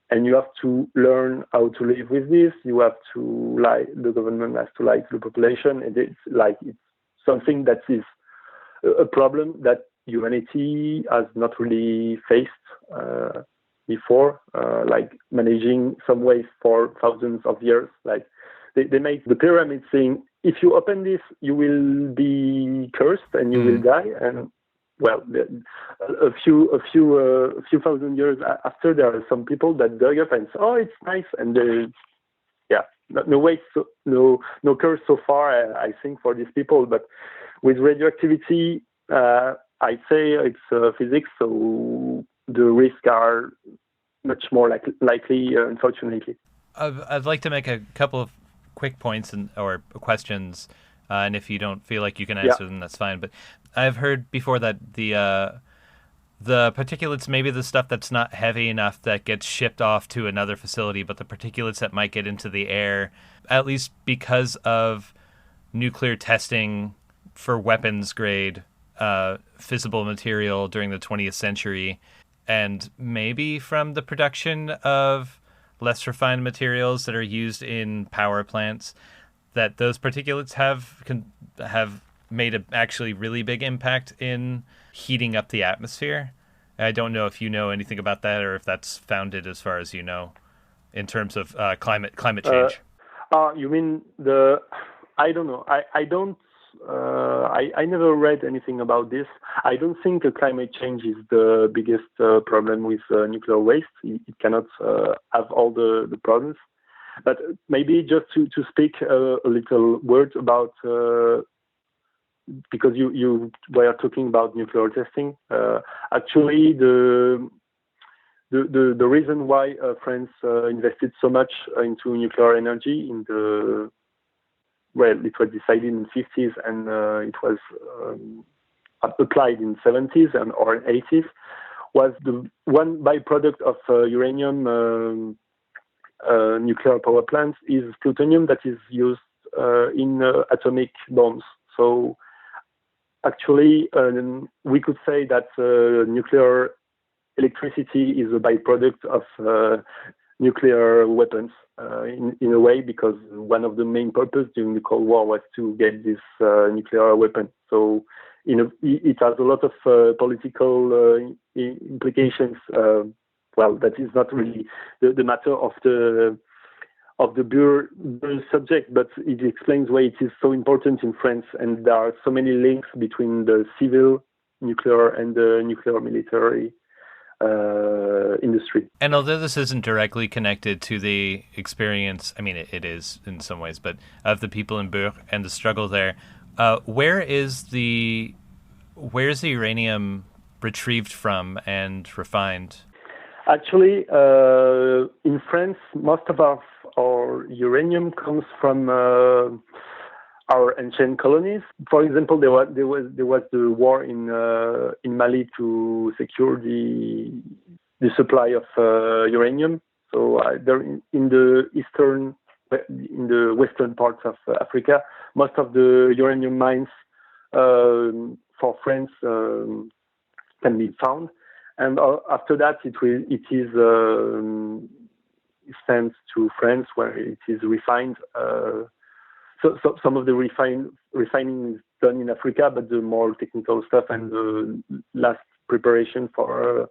And you have to learn how to live with this. You have to the government has to lie to the population. And it's something that is a problem that humanity has not really faced before, like managing some waste for thousands of years. Like they make the pyramid saying, if you open this, you will be cursed and you will die. And well, a few thousand years after, there are some people that dug up and say, "Oh, it's nice," and no waste, no curse so far. I think for these people, but with radioactivity, I'd say it's physics, so the risks are much more likely, unfortunately. I'd like to make a couple of quick points or questions, and if you don't feel like you can answer them, that's fine. But I've heard before that the particulates, maybe the stuff that's not heavy enough that gets shipped off to another facility, but the particulates that might get into the air, at least because of nuclear testing for weapons grade fissile material during the 20th century, and maybe from the production of less refined materials that are used in power plants, that those particulates have made an actually really big impact in heating up the atmosphere. I don't know if you know anything about that, or if that's founded as far as you know, in terms of climate change. You mean I don't know. I never read anything about this. I don't think climate change is the biggest problem with nuclear waste. It cannot have all the problems. But maybe just to speak a little word about, because you were talking about nuclear testing. Actually, the reason why France invested so much into nuclear energy it was decided in the 50s and it was applied in 70s or 80s, was the one byproduct of uranium nuclear power plants is plutonium that is used in atomic bombs. So actually, we could say that nuclear electricity is a byproduct of nuclear weapons in a way, because one of the main purposes during the Cold War was to get this nuclear weapon. So it has a lot of political implications. That is not really the matter of the Bure subject, but it explains why it is so important in France, and there are so many links between the civil nuclear and the nuclear military industry. And although this isn't directly connected to the experience, I mean, it is in some ways, but of the people in Bure and the struggle there, where's the uranium retrieved from and refined? Actually, in France, most of our uranium comes from our ancient colonies. For example, there was the war in Mali to secure the supply of uranium. So in the western parts of Africa, most of the uranium mines for France can be found. And after that, it is sent to France, where it is refined. So some of the refining is done in Africa, but the more technical stuff and the last preparation for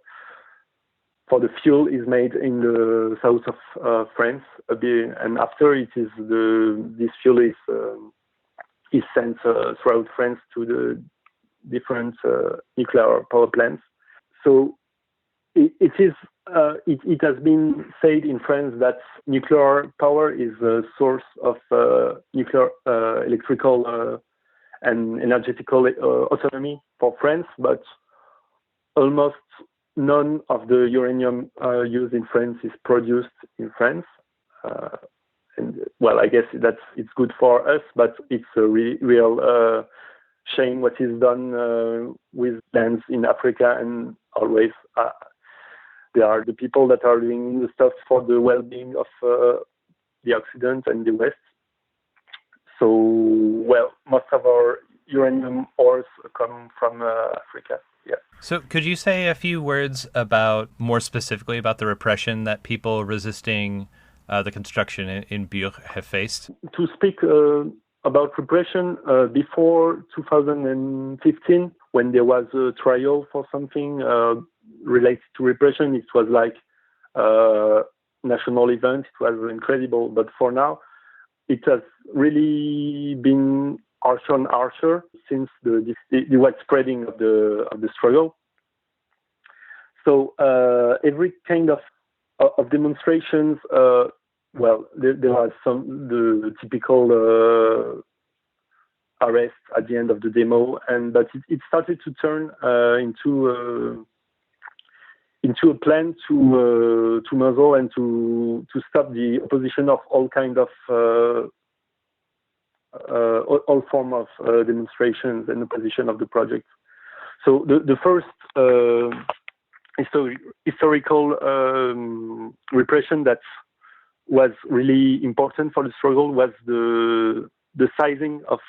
for the fuel is made in the south of France, and after it is this fuel is sent throughout France to the different nuclear power plants. So it has been said in France that nuclear power is a source of nuclear electrical and energetical autonomy for France, but almost none of the uranium used in France is produced in France. And well, I guess it's good for us, but it's a real shame what is done with lands in Africa, and always they are the people that are doing the stuff for the well-being of the Occident and the West. So, well, most of our uranium ores come from Africa. Yeah. So could you say a few words more specifically about the repression that people resisting the construction in Bure have faced? To speak about repression, before 2015, when there was a trial for something related to repression, it was like a national event. It was incredible. But for now, it has really been harsher and harsher since the widespreading of the struggle. So every kind of demonstrations, well, there are the typical arrest at the end of the demo, but it started to turn into a plan to muzzle and to stop the opposition of all kind of all form of demonstrations and opposition of the project. So the first historical repression that was really important for the struggle was the sizing of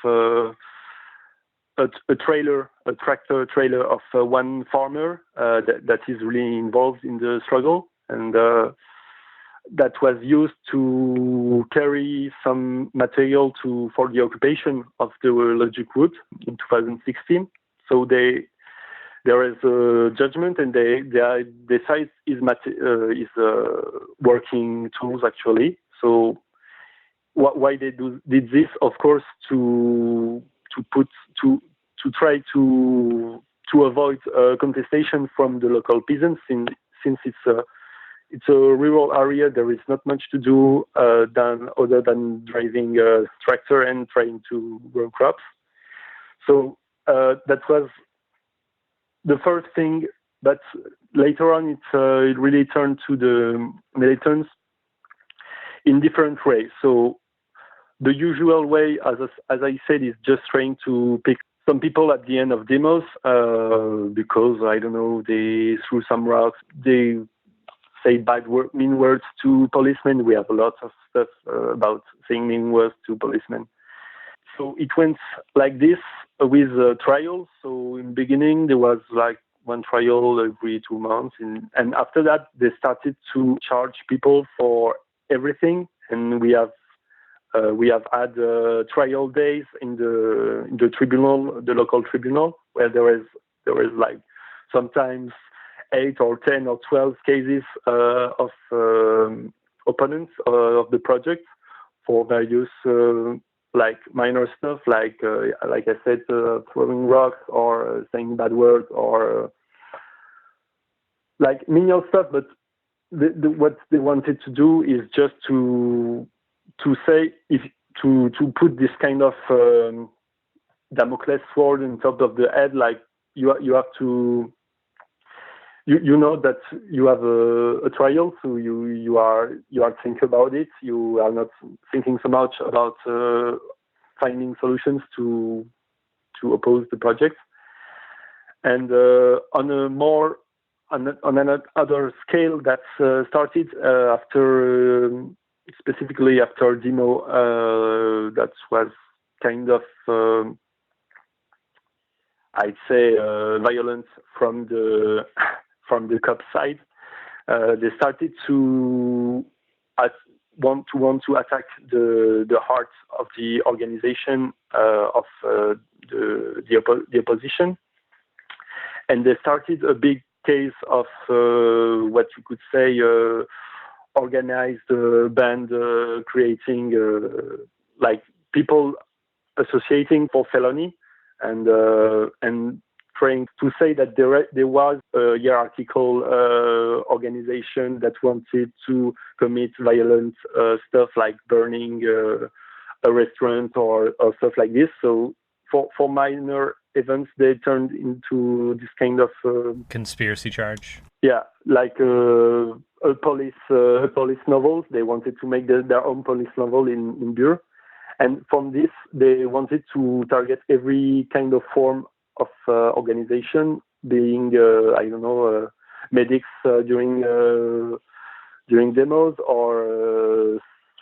a tractor trailer of one farmer that is really involved in the struggle, and that was used to carry some material for the occupation of the Logic Route in 2016. So there is a judgment, and the size is working tools actually. So why they did this? Of course, to try to avoid contestation from the local peasants, since it's a rural area. There is not much to do other than driving a tractor and trying to grow crops. So that was the first thing, but later on it really turned to the militants in different ways. So the usual way, as I said, is just trying to pick some people at the end of demos because, I don't know, they threw some rocks, they say mean words to policemen. We have a lot of stuff about saying mean words to policemen. So it went like this with trials. So in the beginning, there was like one trial every 2 months. And after that, they started to charge people for everything. And we have had trial days in the tribunal, the local tribunal, where there is like sometimes 8 or 10 or 12 cases of opponents of the project for various like minor stuff, like I said, throwing rocks or saying bad words or like menial stuff. But what they wanted to do is just to say, to put this kind of Damocles sword on top of the head, like you have to. You know that you have a trial, so you are thinking about it. You are not thinking so much about finding solutions to oppose the project. And on another scale, that started after specifically after demo. That was kind of I'd say violent from the COP side. They started to want to attack the heart of the organization of the opposition, and they started a big case of what you could say organized band creating like people associating for felony and trying to say that there was a hierarchical organization that wanted to commit violent stuff like burning a restaurant or stuff like this. So for minor events, they turned into this kind of conspiracy charge. Yeah, like a police novel. They wanted to make their own police novel in Bure. And from this, they wanted to target every kind of form of organization, being, medics during demos, or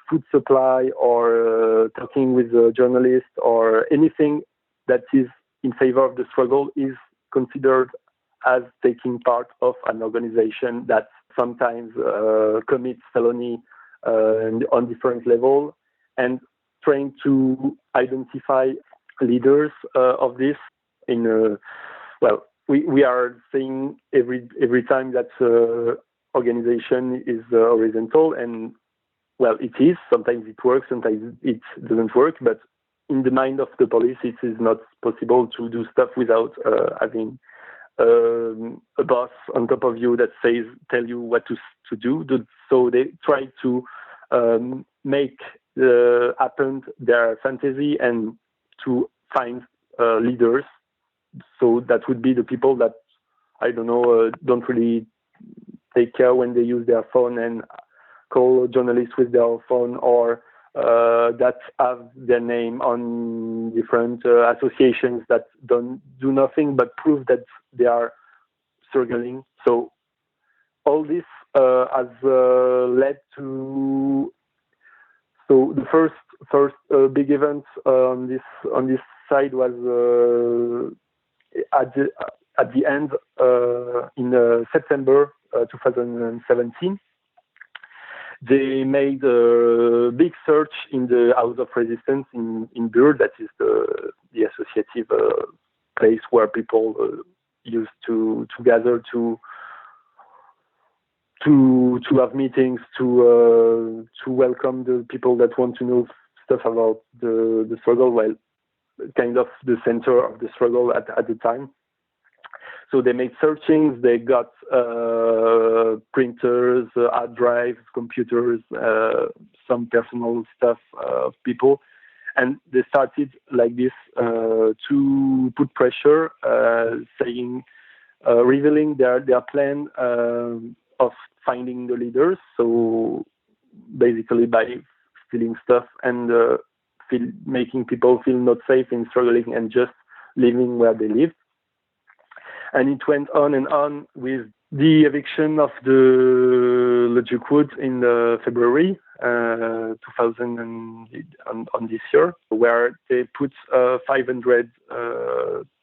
food supply, or talking with journalists, or anything that is in favor of the struggle is considered as taking part of an organization that sometimes commits felony on different levels, and trying to identify leaders of this. We are saying every time that organization is horizontal, and it is. Sometimes it works, sometimes it doesn't work. But in the mind of the police, it is not possible to do stuff without having a boss on top of you that tell you what to do. So they try to make happen their fantasy and to find leaders. So that would be the people that, don't really take care when they use their phone and call journalists with their phone, or that have their name on different associations that don't do nothing but prove that they are struggling. So all this has led to. So the first big event on this side was at the end in September 2017. They made a big search in the House of Resistance in Bure, that is the associative place where people used to gather to have meetings, to welcome the people that want to know stuff about the struggle. Well, kind of the center of the struggle at the time. So they made searchings. They got printers, hard drives, computers, some personal stuff of people, and they started like this to put pressure, saying, revealing their plan of finding the leaders. So basically by stealing stuff and making people feel not safe in struggling and just living where they live. And it went on and on with the eviction of the Logic Wood in February 2000 on this year, where they put 500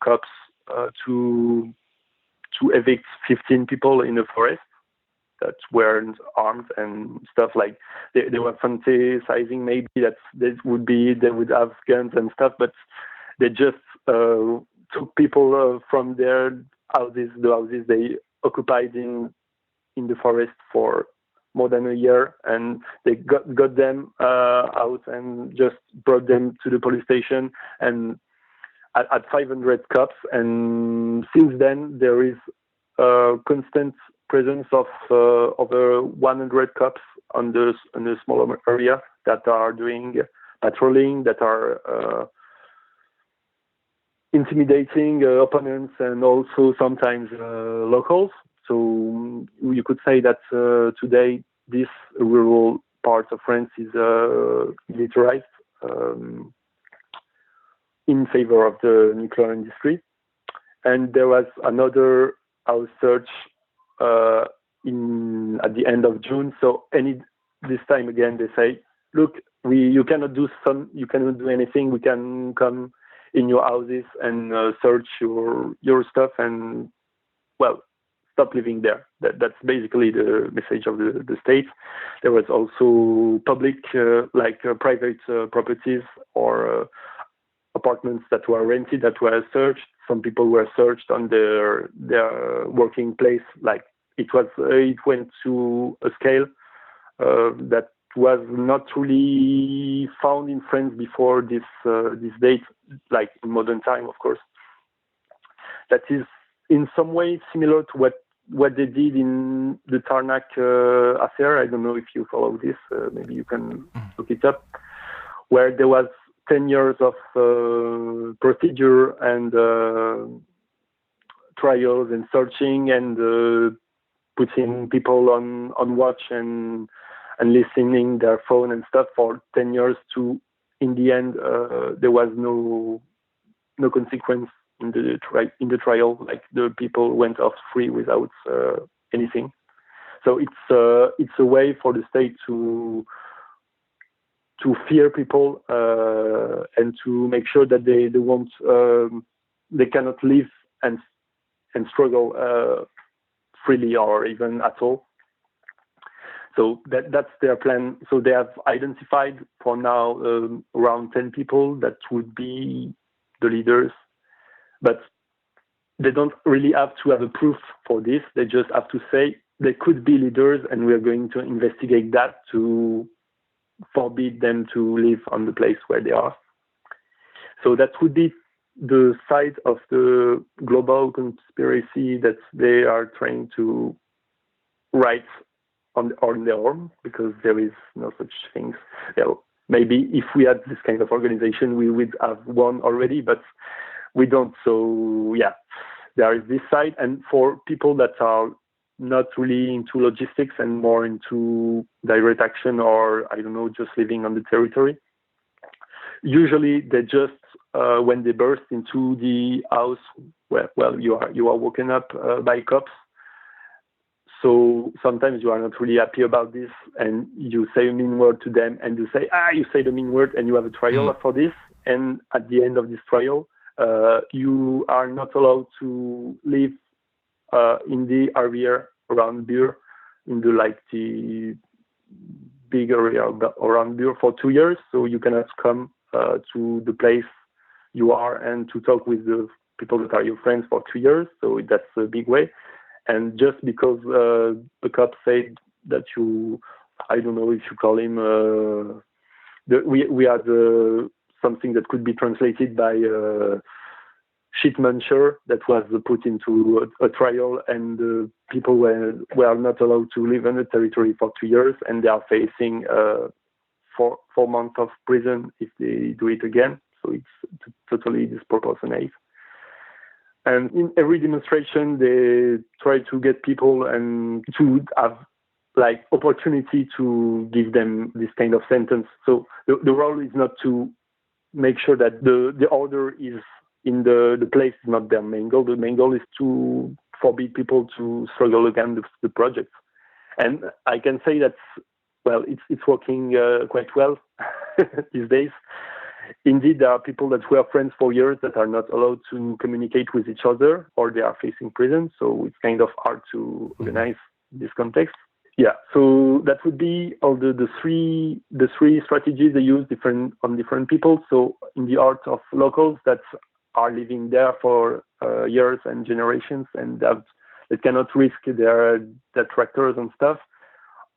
cops to evict 15 people in the forest that weren't armed and stuff. Like they were fantasizing maybe that they would have guns and stuff, but they just took people from their houses, the houses they occupied in the forest for more than a year, and they got them out and just brought them to the police station and at 500 cops. And since then there is a constant presence of over 100 cops on the smaller area that are doing patrolling, that are intimidating opponents and also sometimes locals. So you could say that today this rural part of France is militarized in favor of the nuclear industry. And there was another house search at the end of June. So this time again they say, look, you cannot do anything. We can come in your houses and search your stuff and stop living there. That's basically the message of the state. There was also public, private properties or apartments that were rented that were searched. some people were searched on their working place. Like it went to a scale that was not really found in France before this date, like in modern time, of course. That is in some way similar to what they did in the Tarnac affair. I don't know if you follow this. Maybe you can look it up, where there was 10 years of procedure and trials and searching and putting people on watch and listening their phone and stuff for 10 years to, in the end, there was no consequence in the trial. Like the people went off free without anything. So it's a way for the state to fear people and to make sure that they cannot live and struggle freely or even at all. So that's their plan. So they have identified for now around 10 people that would be the leaders, but they don't really have to have a proof for this. They just have to say they could be leaders, and we are going to investigate that to forbid them to live on the place where they are. So that would be the side of the global conspiracy that they are trying to write on their own, because there is no such things. Maybe if we had this kind of organization, we would have one already, but we don't. So yeah, there is this side. And for people that are not really into logistics and more into direct action, or I don't know, just living on the territory, usually they just when they burst into the house, well, you are woken up by cops. So sometimes you are not really happy about this, and you say a mean word to them, and you say the mean word, and you have a trial for this. And at the end of this trial, you are not allowed to live in the area around Bure, in the big area around Bure for 2 years. So you cannot come to the place you are and to talk with the people that are your friends for 2 years. So that's a big way. And just because the cop said that I don't know if you call him, we had something that could be translated by shitmuncher that was put into a trial, and people were not allowed to live on the territory for 2 years, and they are facing 4 months of prison if they do it again. So it's totally disproportionate. And in every demonstration, they try to get people and to have opportunity to give them this kind of sentence. So the role is not to make sure that the order is in the place is not their main goal. The main goal is to forbid people to struggle against the project. And I can say that, well, it's working quite well these days. Indeed, there are people that were friends for years that are not allowed to communicate with each other, or they are facing prison. So it's kind of hard to organize this context. Yeah, so that would be all the three strategies they use on different people. So in the art of locals that are living there for years and generations, and they cannot risk their tractors and stuff.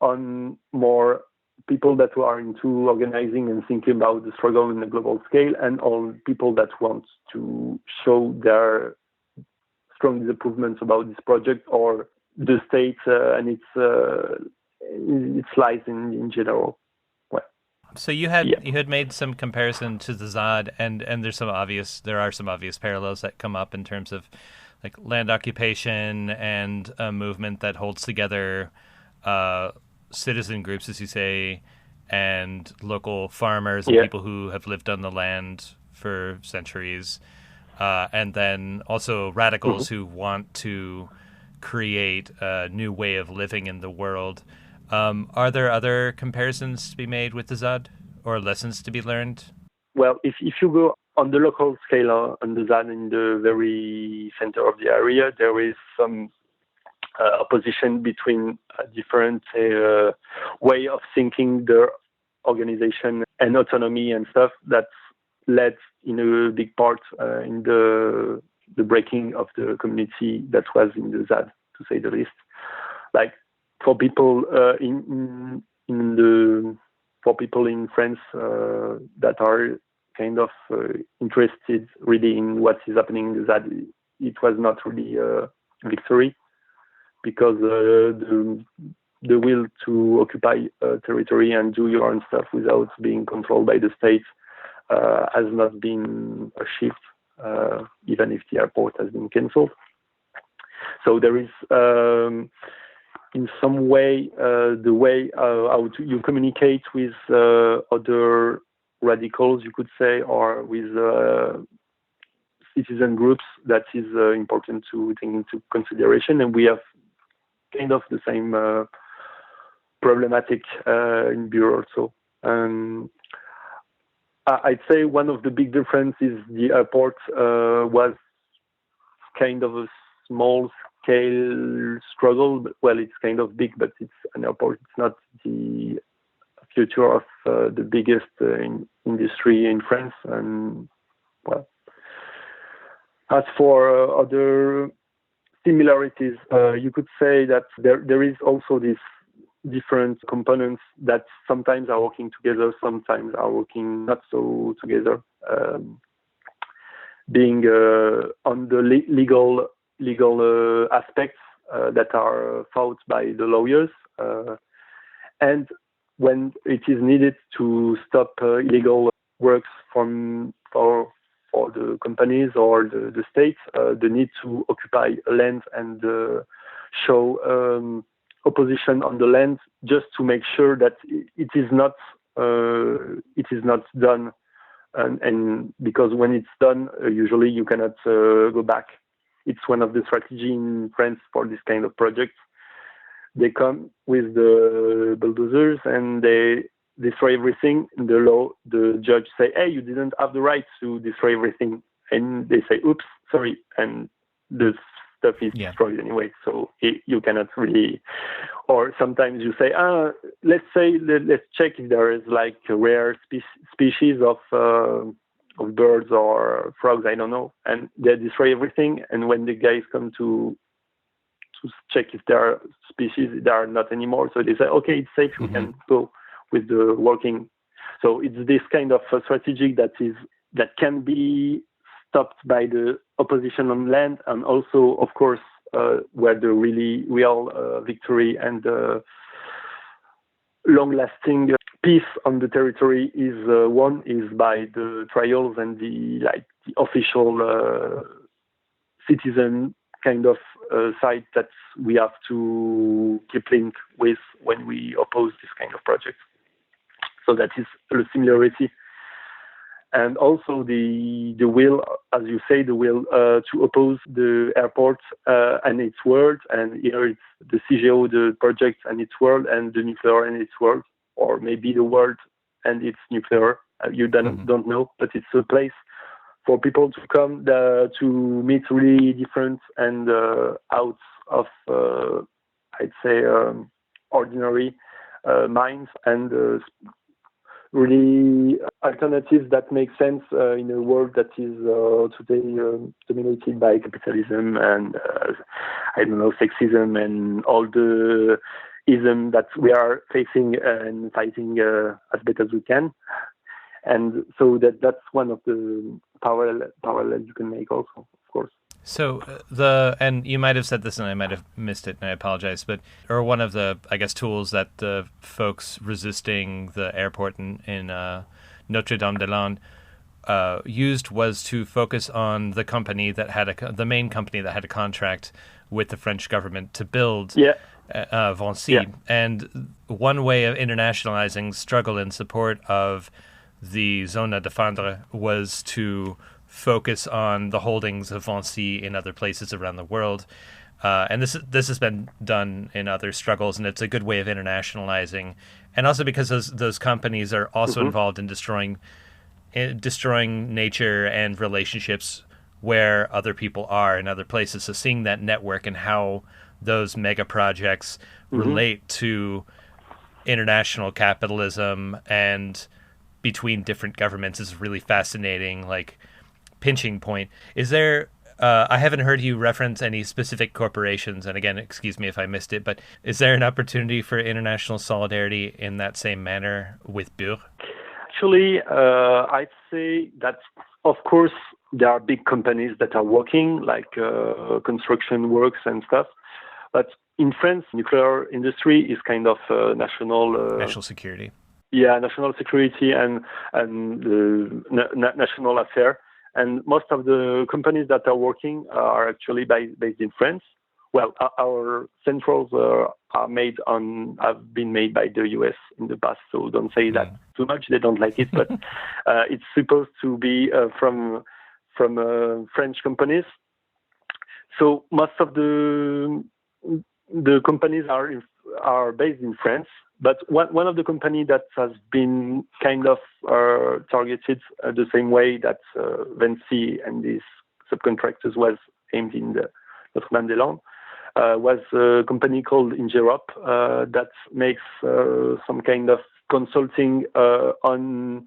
On more people that are into organizing and thinking about the struggle in a global scale, and all people that want to show their strong disapproval about this project or the state and its lies in general. Well, so you had made some comparison to the ZOD, and there are some obvious parallels that come up in terms of like land occupation and a movement that holds together citizen groups, as you say, and local farmers and people who have lived on the land for centuries, and then also radicals who want to create a new way of living in the world. Are there other comparisons to be made with the ZOD, or lessons to be learned? Well, if you go on the local scale on the ZOD, in the very center of the area, there is some opposition between different way of thinking the organization and autonomy and stuff that led in a big part in the the breaking of the community that was in the ZAD, to say the least. Like for people for people in France that are kind of interested really in what is happening in the ZAD, it was not really a victory, because the will to occupy territory and do your own stuff without being controlled by the state has not been achieved, even if the airport has been cancelled. So there is, in some way, the way how you communicate with other radicals, you could say, or with citizen groups, that is important to take into consideration. And we have kind of the same problematic in Bure also. I'd say one of the big differences is the airport was kind of a small scale struggle. Well, it's kind of big, but it's an airport. It's not the future of the biggest industry in France. And well, as for other similarities, you could say that there is also these different components that sometimes are working together, sometimes are working not so together. Being on the legal aspects that are fought by the lawyers, and when it is needed to stop illegal works for the companies or the states, the need to occupy land and show opposition on the land, just to make sure that it is not done, and because when it's done, usually you cannot go back. It's one of the strategies in France for this kind of projects. They come with the bulldozers and they destroy everything. In the law, the judge say, "Hey, you didn't have the right to destroy everything," and they say, "Oops, sorry," and the stuff is destroyed anyway. So you cannot really. Or sometimes you say, let's check if there is like a rare species of birds or frogs, I don't know, and they destroy everything. And when the guys come to check if there are species, there are not anymore. So they say, okay, it's safe, we can go with the working. So it's this kind of strategy that can be stopped by the opposition on land, and also, of course, where the really real victory and long-lasting peace on the territory is won is by the trials and the official citizen kind of side that we have to keep linked with when we oppose this kind of project. So that is a similarity. And also the will, as you say, the will to oppose the airport and its world, and here it's the CGO, the project and its world, and the nuclear and its world, or maybe the world and its nuclear. You don't know, but it's a place for people to come to meet really different and out of, I'd say, ordinary minds, and really alternatives that make sense in a world that is today dominated by capitalism and I don't know, sexism and all the ism that we are facing and fighting as best as we can. And so that's one of the parallels you can make also, of course. So and you might have said this and I might have missed it and I apologize, but one of the, I guess, tools that the folks resisting the airport in Notre-Dame-des-Landes used was to focus on the company that had the main company that had a contract with the French government to build Vinci. Yeah. And one way of internationalizing struggle in support of the Zone à Défendre was to focus on the holdings of Vinci in other places around the world. And this has been done in other struggles, and it's a good way of internationalizing. And also because those companies are also involved in destroying nature and relationships where other people are in other places. So seeing that network and how those mega projects relate to international capitalism and between different governments is really fascinating, like pinching point. Is there I haven't heard you reference any specific corporations, and again, excuse me if I missed it, but is there an opportunity for international solidarity in that same manner with Bure? Actually, I'd say that, of course, there are big companies that are working, like construction works and stuff. But in France, nuclear industry is kind of national security. Yeah, national security and national affair. And most of the companies that are working are actually based in France. Well, our centrals have been made by the US in the past, so don't say that too much. They don't like it, but it's supposed to be from French companies. So most of the companies are based in France. But one of the companies that has been kind of targeted the same way that Vinci and these subcontractors was aimed in the Notre-Dame-des-Landes was a company called Ingerop that makes some kind of consulting on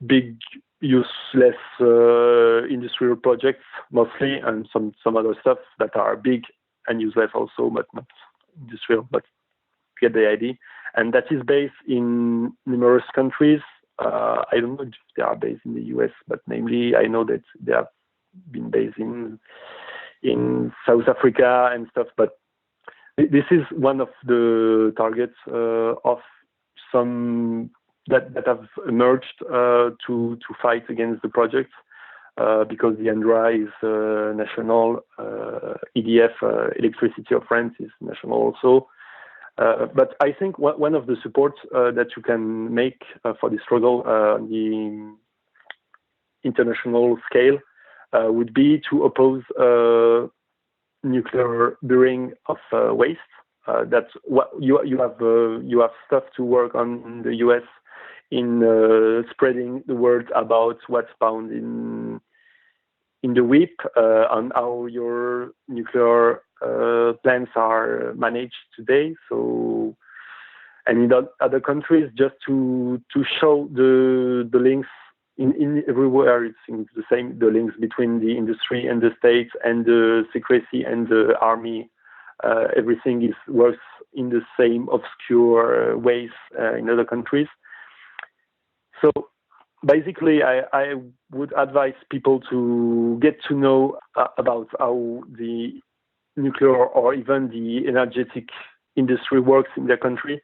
big useless industrial projects mostly, and some other stuff that are big and useless also, but not industrial, but get the idea. And that is based in numerous countries. I don't know if they are based in the US, but namely I know that they have been based in South Africa and stuff. But this is one of the targets of some that have emerged to fight against the project because the ANDRA is national, EDF, Electricity of France, is national also. But I think one of the supports that you can make for the struggle on the international scale would be to oppose nuclear burying of waste. That's what you have stuff to work on in the US in spreading the word about what's found in the WIP, on how your nuclear plants are managed today. So, and in other countries, just to show the links in everywhere, it's the same, the links between the industry and the state and the secrecy and the army. Everything works in the same obscure ways in other countries. So basically, I would advise people to get to know about how the nuclear or even the energetic industry works in their country,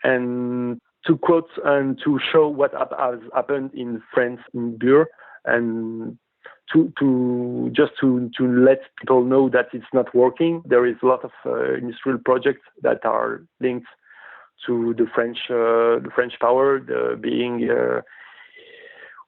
and to quote and to show what has happened in France, in Bure, and to let people know that it's not working. There is a lot of industrial projects that are linked to the French power, being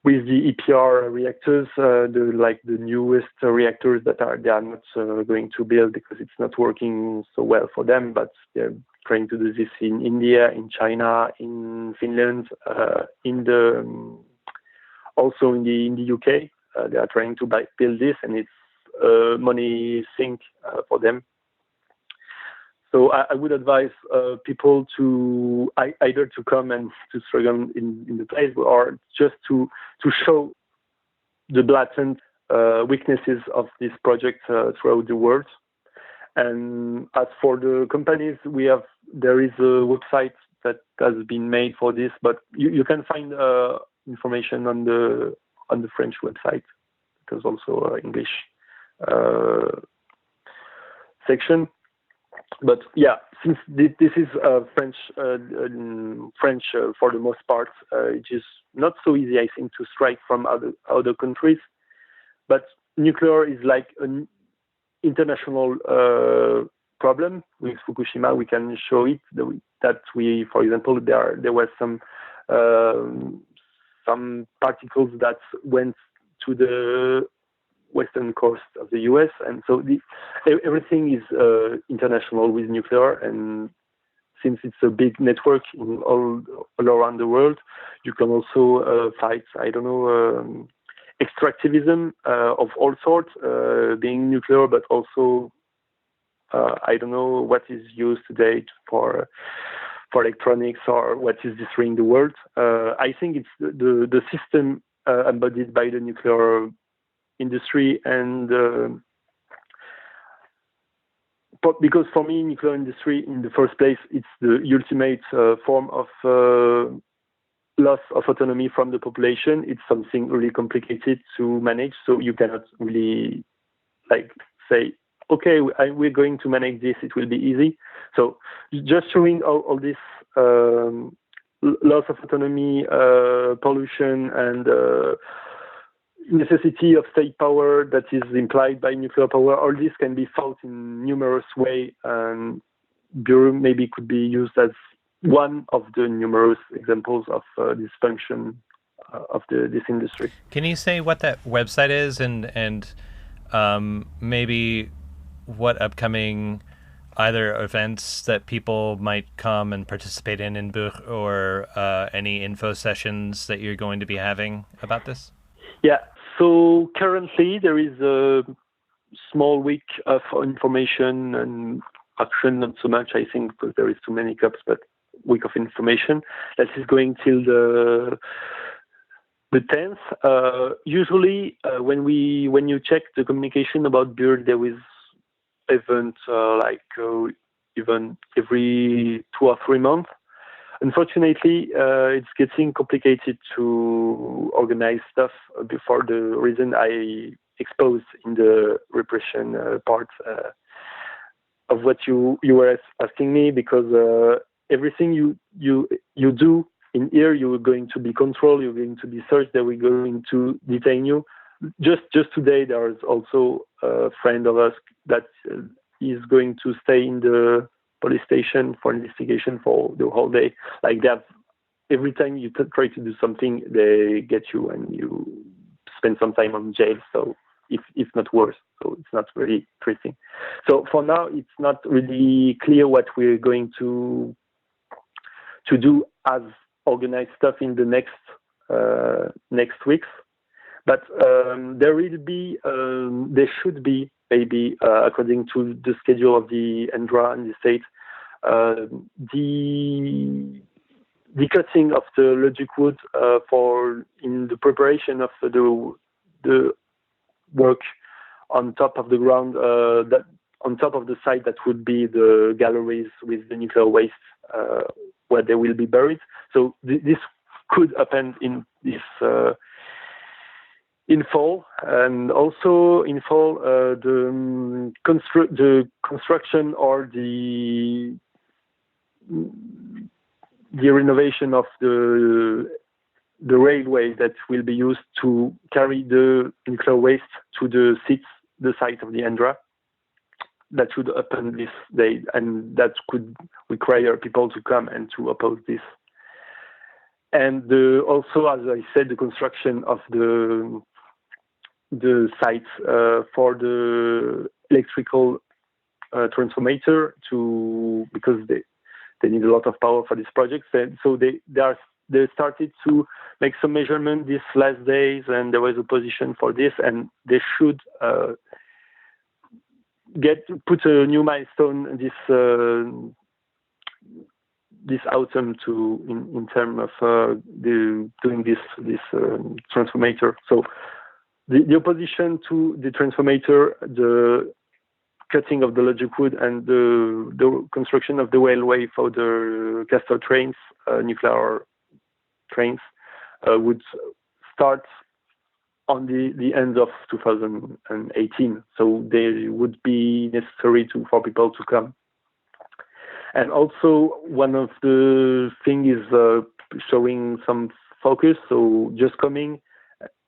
with the EPR reactors, the newest reactors that they are not going to build because it's not working so well for them, but they're trying to do this in India, in China, in Finland, also in the UK. They are trying to build this, and it's money sink for them. So I would advise people to either to come and to struggle in the place, or just to show the blatant weaknesses of this project throughout the world. And as for the companies, there is a website that has been made for this, but you can find information on the French website. There's also English section. But yeah, since this is French for the most part, it is not so easy, I think, to strike from other countries. But nuclear is like an international problem. With Fukushima, we can show it that we, for example, there was some particles that went to the western coast of the US, and so everything is international with nuclear. And since it's a big network all around the world, you can also fight, extractivism of all sorts, being nuclear, but also what is used today for electronics, or what is destroying the world. I think it's the system embodied by the nuclear industry, and because for me, nuclear industry in the first place, it's the ultimate form of loss of autonomy from the population. It's something really complicated to manage, so you cannot really say, okay, we're going to manage this, it will be easy. So just showing all this loss of autonomy, pollution, and necessity of state power that is implied by nuclear power, all this can be fought in numerous ways, and Bure maybe could be used as one of the numerous examples of this function of this industry. Can you say what that website is, and maybe what upcoming either events that people might come and participate in Bure, or any info sessions that you're going to be having about this? Yeah, so currently there is a small week of information and action, not so much, I think, because there is too many cups, but week of information that is going till the 10th. Usually, when you check the communication about Bure, there is event even every 2 or 3 months. Unfortunately, it's getting complicated to organize stuff for the reason I exposed in the repression part of what you were asking me, because everything you do in here, you're going to be controlled, you're going to be searched, that we're going to detain you. Just today, there is also a friend of us that is going to stay in the police station for investigation for the whole day. Like that, every time you try to do something, they get you and you spend some time on jail. So if not worse, so it's not really interesting. So for now, it's not really clear what we're going to do as organized stuff in the next weeks. But there should be maybe, according to the schedule of the ENDRA and the state, the cutting of the logic wood in the preparation of the work on top of the ground, that on top of the site that would be the galleries with the nuclear waste where they will be buried. So this could happen in this. In fall, and also in fall, the construction or the renovation of the railway that will be used to carry the nuclear waste to the site of the ENDRA. That should happen this day, and that could require people to come and to oppose this. And also, as I said, the construction of the sites for the electrical transformator, because they need a lot of power for these projects, and so they started to make some measurement these last days, and there was opposition for this, and they should put a new milestone this autumn in terms of doing this transformator. So the opposition to the transformator, the cutting of the logic wood, and the construction of the railway for the castor trains, nuclear trains, would start on the end of 2018. So they would be necessary for people to come. And also, one of the things is showing some focus. So just coming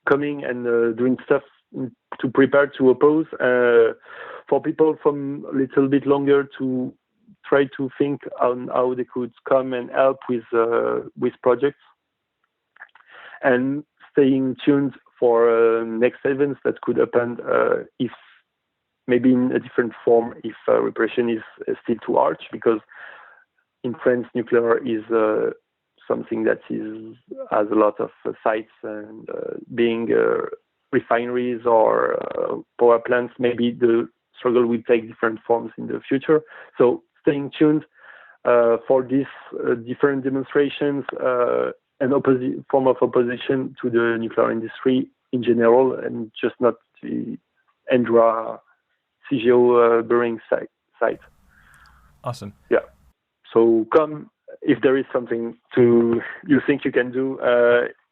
and doing stuff to prepare to oppose, for people from a little bit longer to try to think on how they could come and help with projects, and staying tuned for next events that could happen, if maybe in a different form, if repression is still too harsh, because in France nuclear is something that has a lot of sites, and being refineries or power plants, maybe the struggle will take different forms in the future. So staying tuned for these different demonstrations, an form of opposition to the nuclear industry in general, and just not the Endra CGO burying site. Awesome. Yeah. So come if there is something you think you can do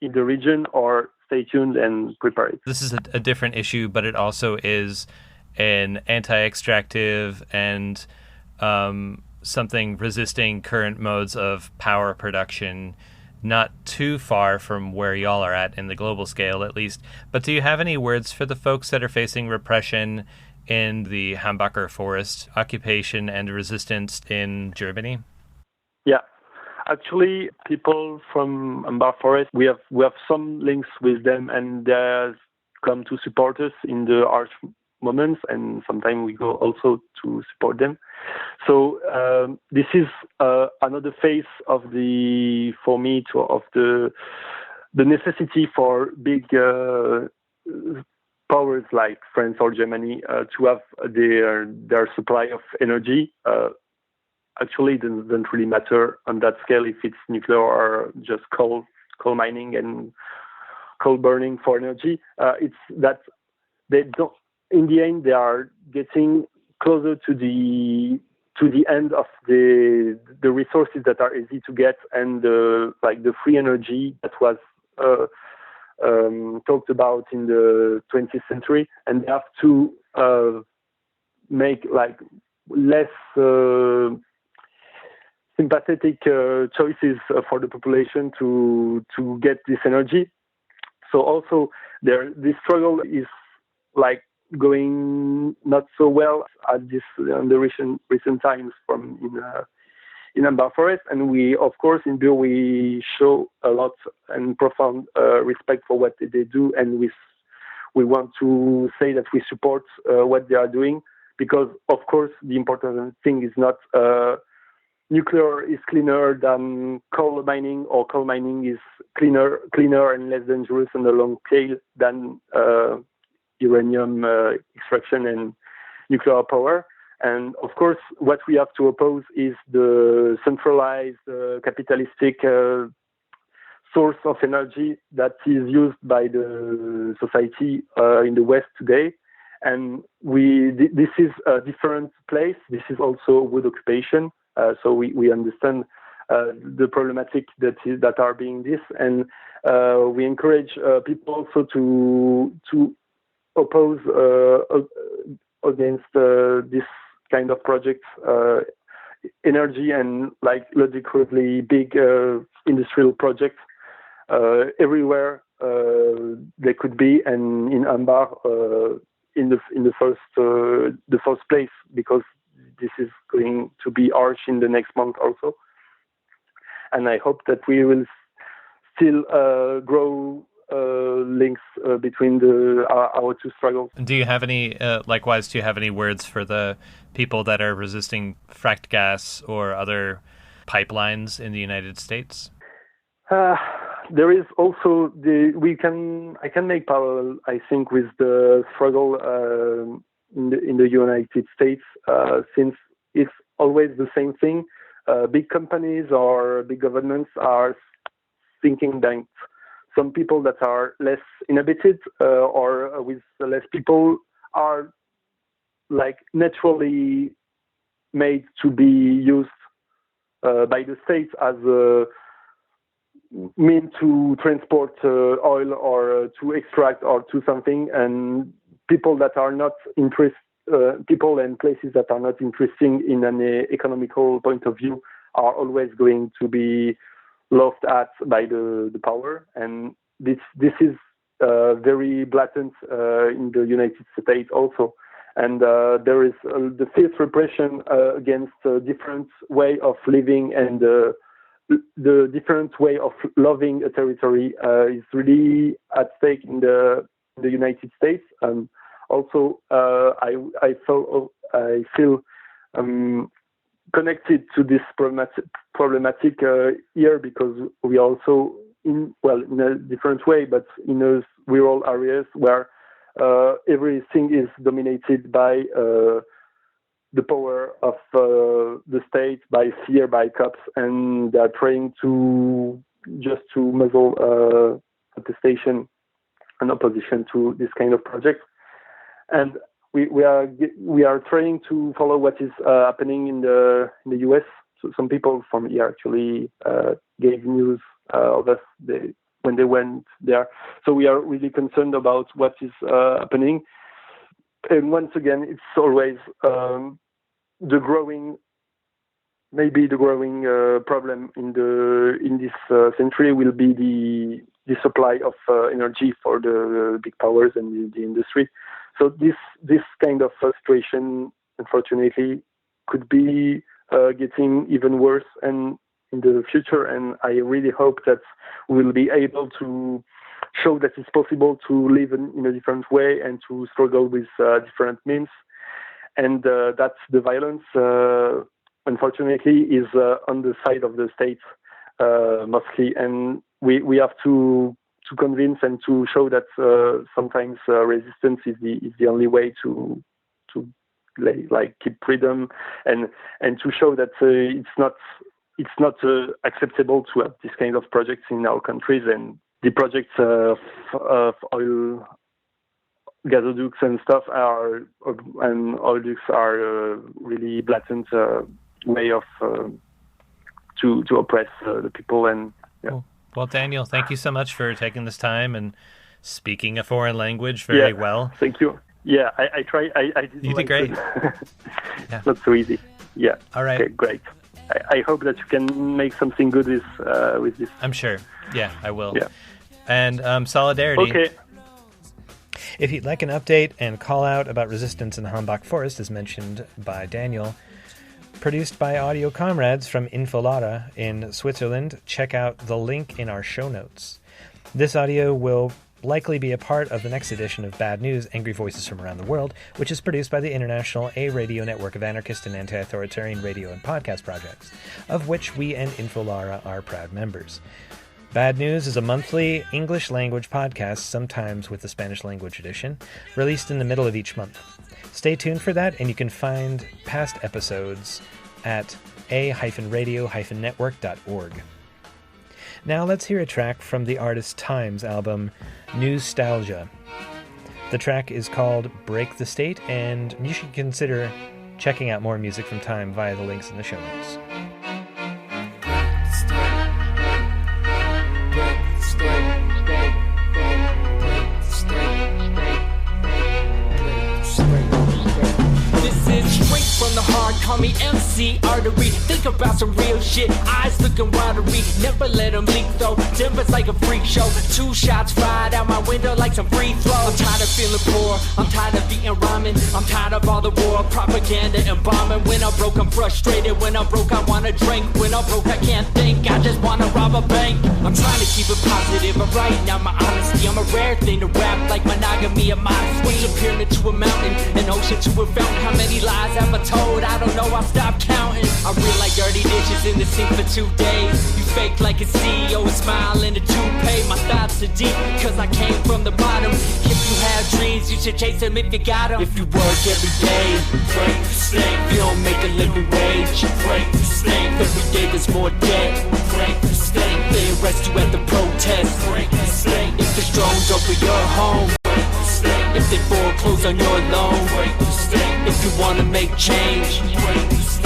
in the region, or stay tuned and prepare it. This is a different issue, but it also is an anti-extractive and something resisting current modes of power production, not too far from where y'all are at in the global scale, at least. But do you have any words for the folks that are facing repression in the Hambacher forest, occupation and resistance in Germany? Yeah. Actually, people from Hambacher forest, we have some links with them, and they come to support us in the harsh moments, and sometimes we go also to support them. So this is another phase of the necessity for big powers like France or Germany to have their supply of energy. Actually, it doesn't really matter on that scale if it's nuclear or just coal mining and coal burning for energy. It's that they don't. In the end, they are getting closer to the end of the resources that are easy to get, and the free energy that was talked about in the 20th century, and they have to make less sympathetic choices for the population to get this energy. So also this struggle is going not so well at this in the recent times in Hambacher forest, and we, of course, in Bure, we show a lot and profound respect for what they do, and we want to say that we support what they are doing, because, of course, the important thing is not nuclear is cleaner than coal mining, or coal mining is cleaner and less dangerous on the long scale than uranium extraction and nuclear power. And of course, what we have to oppose is the centralized capitalistic source of energy that is used by the society in the West today. And this is a different place. This is also wood occupation. So we understand the problematic that are being this, and we encourage people also to oppose against this kind of projects, energy and logically big industrial projects everywhere they could be, and in Hambacher in the first place, because this is going to be harsh in the next month also. And I hope that we will still grow links between our two struggles. Do you have any, likewise, do you have any words for the people that are resisting fracked gas or other pipelines in the United States? There is also I can make parallel, I think, with the struggle in the United States, since it's always the same thing. Big companies or big governments are thinking that some people that are less inhabited or with less people are naturally made to be used by the state as a mean to transport oil or to extract or to something, and people that are not people and places that are not interesting in an economical point of view are always going to be laughed at by the power, and this is very blatant in the United States also. And there is the fierce repression against a different way of living, and the different way of loving a territory is really at stake in the United States. Also, I feel connected to this problematic here, because we also in a different way, but in those rural areas where everything is dominated by the power of the state, by fear, by cops, and they're trying to muzzle protestation and opposition to this kind of project. and we are trying to follow what is happening in the US. So some people from here actually gave news of us when they went there. So we are really concerned about what is happening. And once again, it's always the growing problem in this century will be the supply of energy for the big powers and the industry. So this kind of situation, unfortunately, could be getting even worse and in the future. And I really hope that we'll be able to show that it's possible to live in a different way and to struggle with different means, and that the violence, unfortunately, is on the side of the state mostly, and we have to convince and to show that sometimes resistance is the only way to keep freedom, and to show that it's not acceptable to have this kind of projects in our countries. And the projects of oil gasoducts and stuff and oleoducts are really blatant way of to oppress the people. And yeah. Well, Daniel, thank you so much for taking this time and speaking a foreign language very well. Thank you. Yeah, I try. I did. You did great. Yeah. It's not so easy. Yeah. All right. Okay, great. I hope that you can make something good with this. I'm sure. Yeah, I will. Yeah. And solidarity. Okay. If you'd like an update and call out about resistance in the Hambach Forest, as mentioned by Daniel, produced by audio comrades from Infolara in Switzerland, check out the link in our show notes. This audio will likely be a part of the next edition of Bad News, Angry Voices from Around the World, which is produced by the International A-Radio Network of Anarchist and Anti-Authoritarian Radio and Podcast Projects, of which we and Infolara are proud members. Bad News is a monthly English-language podcast, sometimes with the Spanish-language edition, released in the middle of each month. Stay tuned for that, and you can find past episodes at a-radio-network.org. Now let's hear a track from the artist Time's album, Nostalgia. The track is called Break the State, and you should consider checking out more music from Time via the links in the show notes. From the heart, call me MC Artery. Think about some real shit, eyes looking watery. Never let them leak though, Denver's like a freak show. 2 shots fired out my window like some free throw. I'm tired of feeling poor, I'm tired of eating ramen. I'm tired of all the war, propaganda and bombing. When I'm broke, I'm frustrated. When I'm broke, I wanna drink. When I'm broke, I can't think, I just wanna rob a bank. I'm trying to keep it positive, but right now my honesty, I'm a rare thing to rap like monogamy and modesty. What's a pyramid to a mountain, an ocean to a fountain? How many lies have I told? I don't know, I'll stop counting. I reel like dirty dishes in the sink for 2 days. You fake like a CEO, a smile in a toupee. My thoughts are deep, cause I came from the bottom. If you have dreams, you should chase them if you got them. If you work every day, break the state. If you don't make a living wage, break the state. Every day there's more debt, break the state. They arrest you at the protest, break the state. If there's drones over your home, break the state. If they foreclose on your loan, break the state. If you wanna make change, break the state.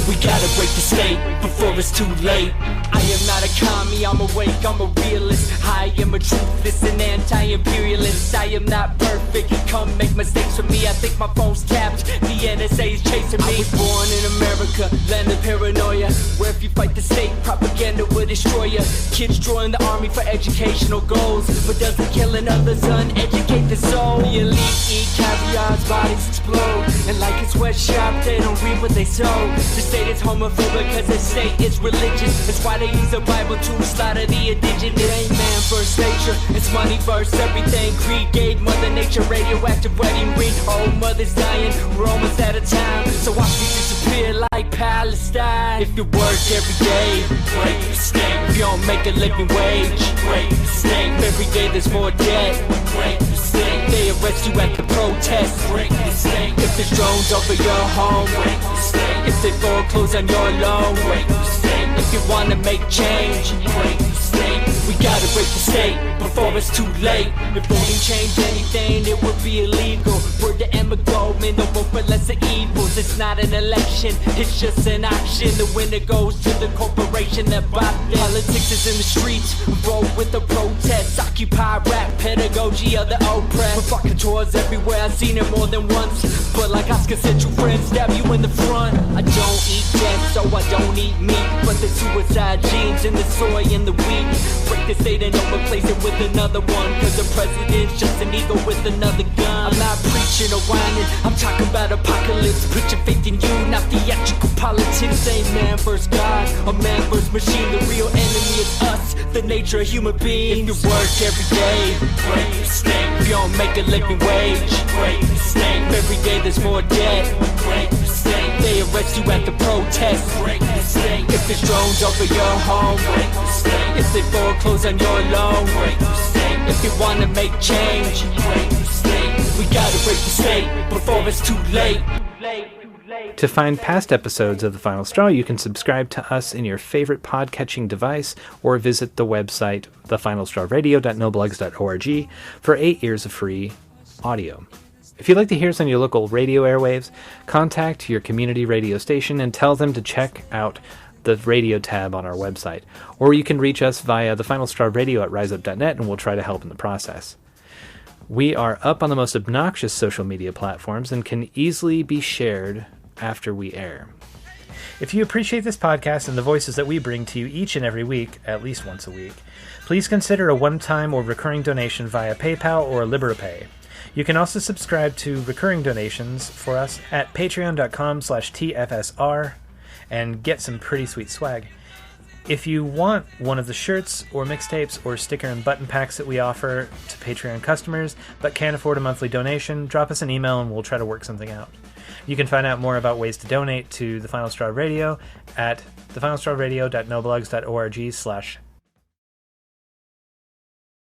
We gotta break the state before it's too late. I am not a commie, I'm awake, I'm a realist. I am a truthless and anti-imperialist. I am not perfect, come make mistakes for me. I think my phone's tapped, the NSA is chasing me. I was born in America, land of paranoia, where if you fight the state, propaganda will destroy you. Kids join the army for educational goals, but doesn't killing others uneducate the soul? The elite eat caviar's bodies explode, and like a sweatshop, they don't read what they sow. The state is homophobic cause the state is religious. That's why they use the Bible to slaughter the indigenous. It ain't man versus nature, it's money versus everything. Greed gave Mother Nature radioactive wedding ring. Old mothers dying, we're almost out of time, so watch me disappear like Palestine. If you work every day, break the state. If you don't make a living wage, break the state. Every day there's more debt, break the state. They arrest you at the protest, break the state. If there's drones over your home, break the state. If they foreclose on your loan, break the state. If you wanna make change, break the state. We gotta break the state before it's too late. If voting changed anything, it would be illegal. Word to Emma Goldman, don't vote for lesser evils. It's not an election, it's just an option. The winner goes to the corporation that bought them. Politics is in the streets, vote with the protests. Occupy rap, pedagogy of the oppressed. Provocateur tours everywhere, I've seen it more than once. But like Oscar said, true friends stab you in the front. I don't eat death, so I don't eat meat. But the suicide genes in the soy and the wheat. Break the state and don't replace it with another one. Cause the president's just an ego with another gun. I'm not preaching or whining, I'm talking about apocalypse. Put your faith in you, not theatrical politics. Ain't man versus God, or man versus machine. The real enemy is us, the nature of human beings. If you work every day, break your snake. If you don't make a living wage, break your snake. Every day there's more debt, break your snake. They arrest you at the protest, break your snake. If there's drones over your home, break your snake. If they foreclose on your loan, break your snake. If you wanna make change, break your snake. We gotta break the state before it's too late. To find past episodes of The Final Straw, you can subscribe to us in your favorite podcatching device or visit the website thefinalstrawradio.noblogs.org for 8 years of free audio. If you'd like to hear us on your local radio airwaves, contact your community radio station and tell them to check out the radio tab on our website. Or you can reach us via thefinalstrawradio@riseup.net and we'll try to help in the process. We are up on the most obnoxious social media platforms and can easily be shared after we air. If you appreciate this podcast and the voices that we bring to you each and every week, at least once a week, please consider a one-time or recurring donation via PayPal or LiberaPay. You can also subscribe to recurring donations for us at patreon.com/TFSR and get some pretty sweet swag. If you want one of the shirts or mixtapes or sticker and button packs that we offer to Patreon customers but can't afford a monthly donation, drop us an email and we'll try to work something out. You can find out more about ways to donate to The Final Straw Radio at thefinalstrawradio.noblogs.org/donate.